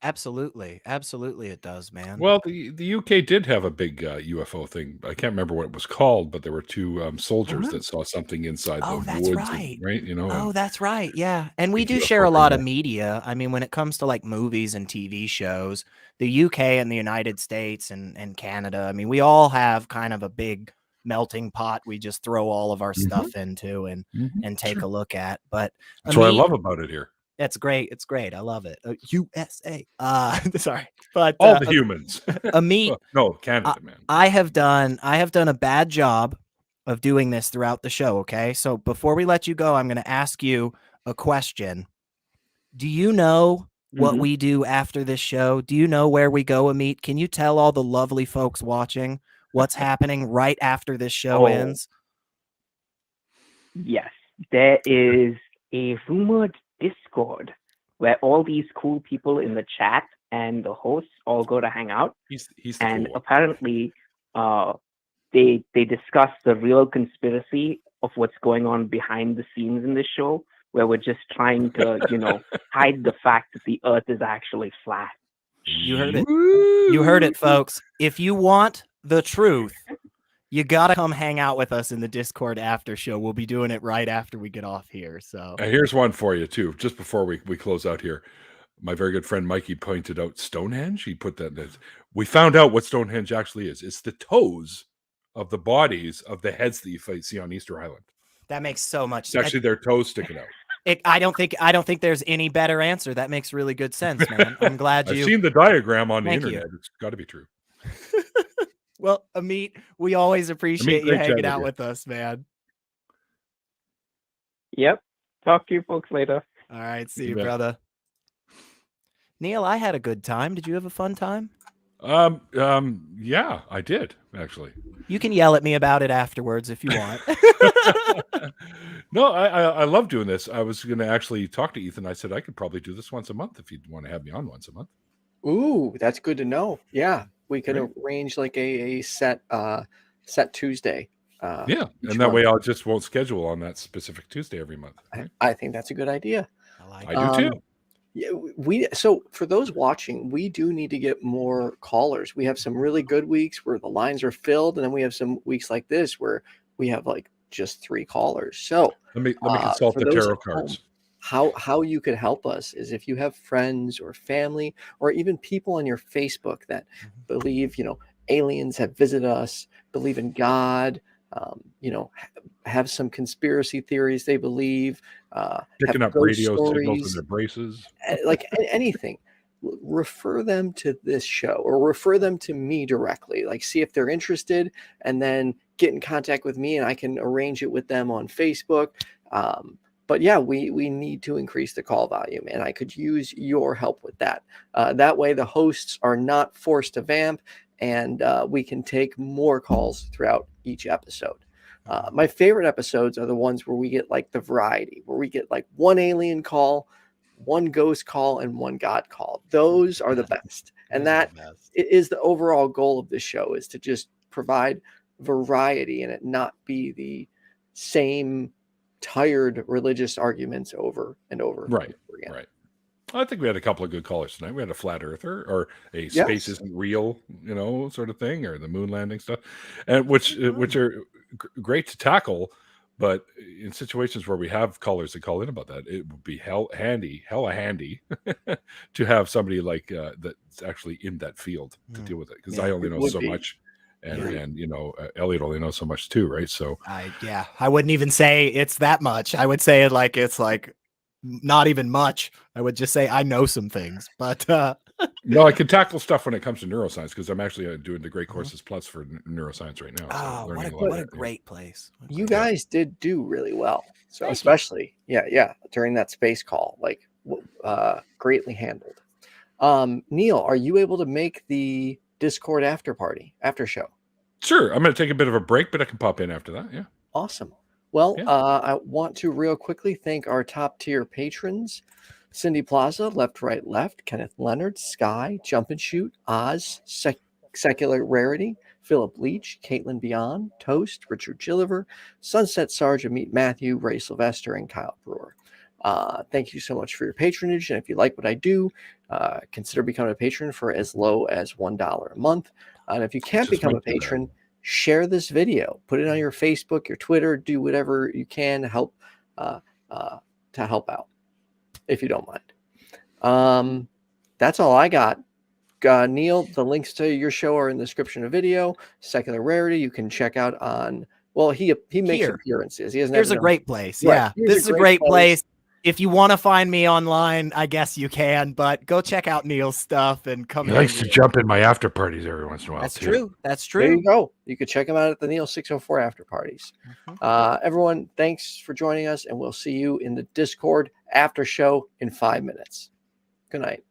absolutely, it does, man. Well, the UK did have a big UFO thing. I can't remember what it was called, but there were two soldiers that saw something inside the that's woods, right. right? That's right. Yeah, and we do UFO share a lot of thing. media. I mean, when it comes to like movies and TV shows, the UK and the United States and Canada, I mean, we all have kind of a big melting pot we just throw all of our stuff into and take a look at. But that's what I love about it here. That's great. It's great. I love it. USA. Sorry, but all the humans. Ameet, no, Canada, man. I have done a bad job of doing this throughout the show. Okay, so before we let you go, I'm going to ask you a question. Do you know what we do after this show? Do you know where we go, Ameet? Can you tell all the lovely folks watching what's happening right after this show ends? Yes, there is a rumored Discord where all these cool people in the chat and the hosts all go to hang out. He's the and cool apparently they discuss the real conspiracy of what's going on behind the scenes in this show, where we're just trying to hide the fact that the earth is actually flat. You heard it. You heard it, folks. If you want the truth, you got to come hang out with us in the Discord after show. We'll be doing it right after we get off here. So here's one for you, too. Just before we close out here, my very good friend Mikey pointed out Stonehenge. He put that in. We found out what Stonehenge actually is. It's the toes of the bodies of the heads that you see on Easter Island. That makes so much sense. It's actually their toes sticking out. I don't think there's any better answer. That makes really good sense, man. I'm glad I've seen the diagram on the Thank internet. you. It's got to be true. Well, Ameet, we always appreciate Ameet, you hanging out with us, man. Yep. Talk to you folks later. All right. See you, brother. Neil, I had a good time. Did you have a fun time? Yeah, I did, actually. You can yell at me about it afterwards if you want. No, I love doing this. I was going to actually talk to Ethan. I said I could probably do this once a month if you'd want to have me on once a month. Ooh, that's good to know. Yeah, we could arrange like a set Tuesday. Yeah, and that way I just won't schedule on that specific Tuesday every month. Right? I think that's a good idea. I do too. Yeah, so for those watching, we do need to get more callers. We have some really good weeks where the lines are filled, and then we have some weeks like this where we have like just 3 callers. So let me consult the tarot cards. How you could help us is if you have friends or family or even people on your Facebook that believe, aliens have visited us, believe in God, have some conspiracy theories they believe, picking up radio signals in their braces, like anything. Refer them to this show or refer them to me directly. Like, see if they're interested, and then get in contact with me, and I can arrange it with them on Facebook. But yeah, we need to increase the call volume, and I could use your help with that. That way, the hosts are not forced to vamp, and we can take more calls throughout each episode. My favorite episodes are the ones where we get like the variety, where we get like one alien call, one ghost call, and one god call. Those are the best. And that is the overall goal of this show, is to just provide variety and it not be the same tired religious arguments over and over, Right. and over again. Right. I think we had a couple of good callers tonight. We had a flat earther, or a space isn't real, sort of thing, or the moon landing stuff, and which are great to tackle. But in situations where we have callers that call in about that, it would be hella handy to have somebody like that's actually in that field to deal with it, because I only know so much. And Elliot only knows so much too, right? So I wouldn't even say it's that much. I would say it's like not even much. I would just say I know some things, but no, I can tackle stuff when it comes to neuroscience, because I'm actually doing the Great Courses Plus for neuroscience right now. So what a great place! You guys did do really well. So especially, during that space call, greatly handled. Neil, are you able to make the Discord after show? Sure. I'm going to take a bit of a break, but I can pop in after that. Yeah. Awesome. Well, I want to real quickly thank our top tier patrons: Cindy Plaza, Left, Right, Left, Kenneth, Leonard, Skye, JumpandShoot, Oz, Secular Rarity, Philip Leitch, Kaitlyn Beyond, Toast, Richard Gilliver, Sunset Sarge, Ameet, Mathew, Ray Sylvester, and Kyle Brewer. Thank you so much for your patronage. And if you like what I do, consider becoming a patron for as low as $1 a month. And if you can't become a patron, share this video, put it on your Facebook, your Twitter, do whatever you can to help out, if you don't mind. That's all I got. Neil, the links to your show are in the description of video. Secular Rarity, you can check out on. Well, he makes appearances. Here's a great place. Right. Yeah, this is a great place. If you want to find me online, I guess you can, but go check out Neil's stuff and come. He likes to jump in my after parties every once in a while. That's true. That's true. There you go. You could check him out at the Neil 604 after parties. Everyone, thanks for joining us, and we'll see you in the Discord after show in 5 minutes. Good night.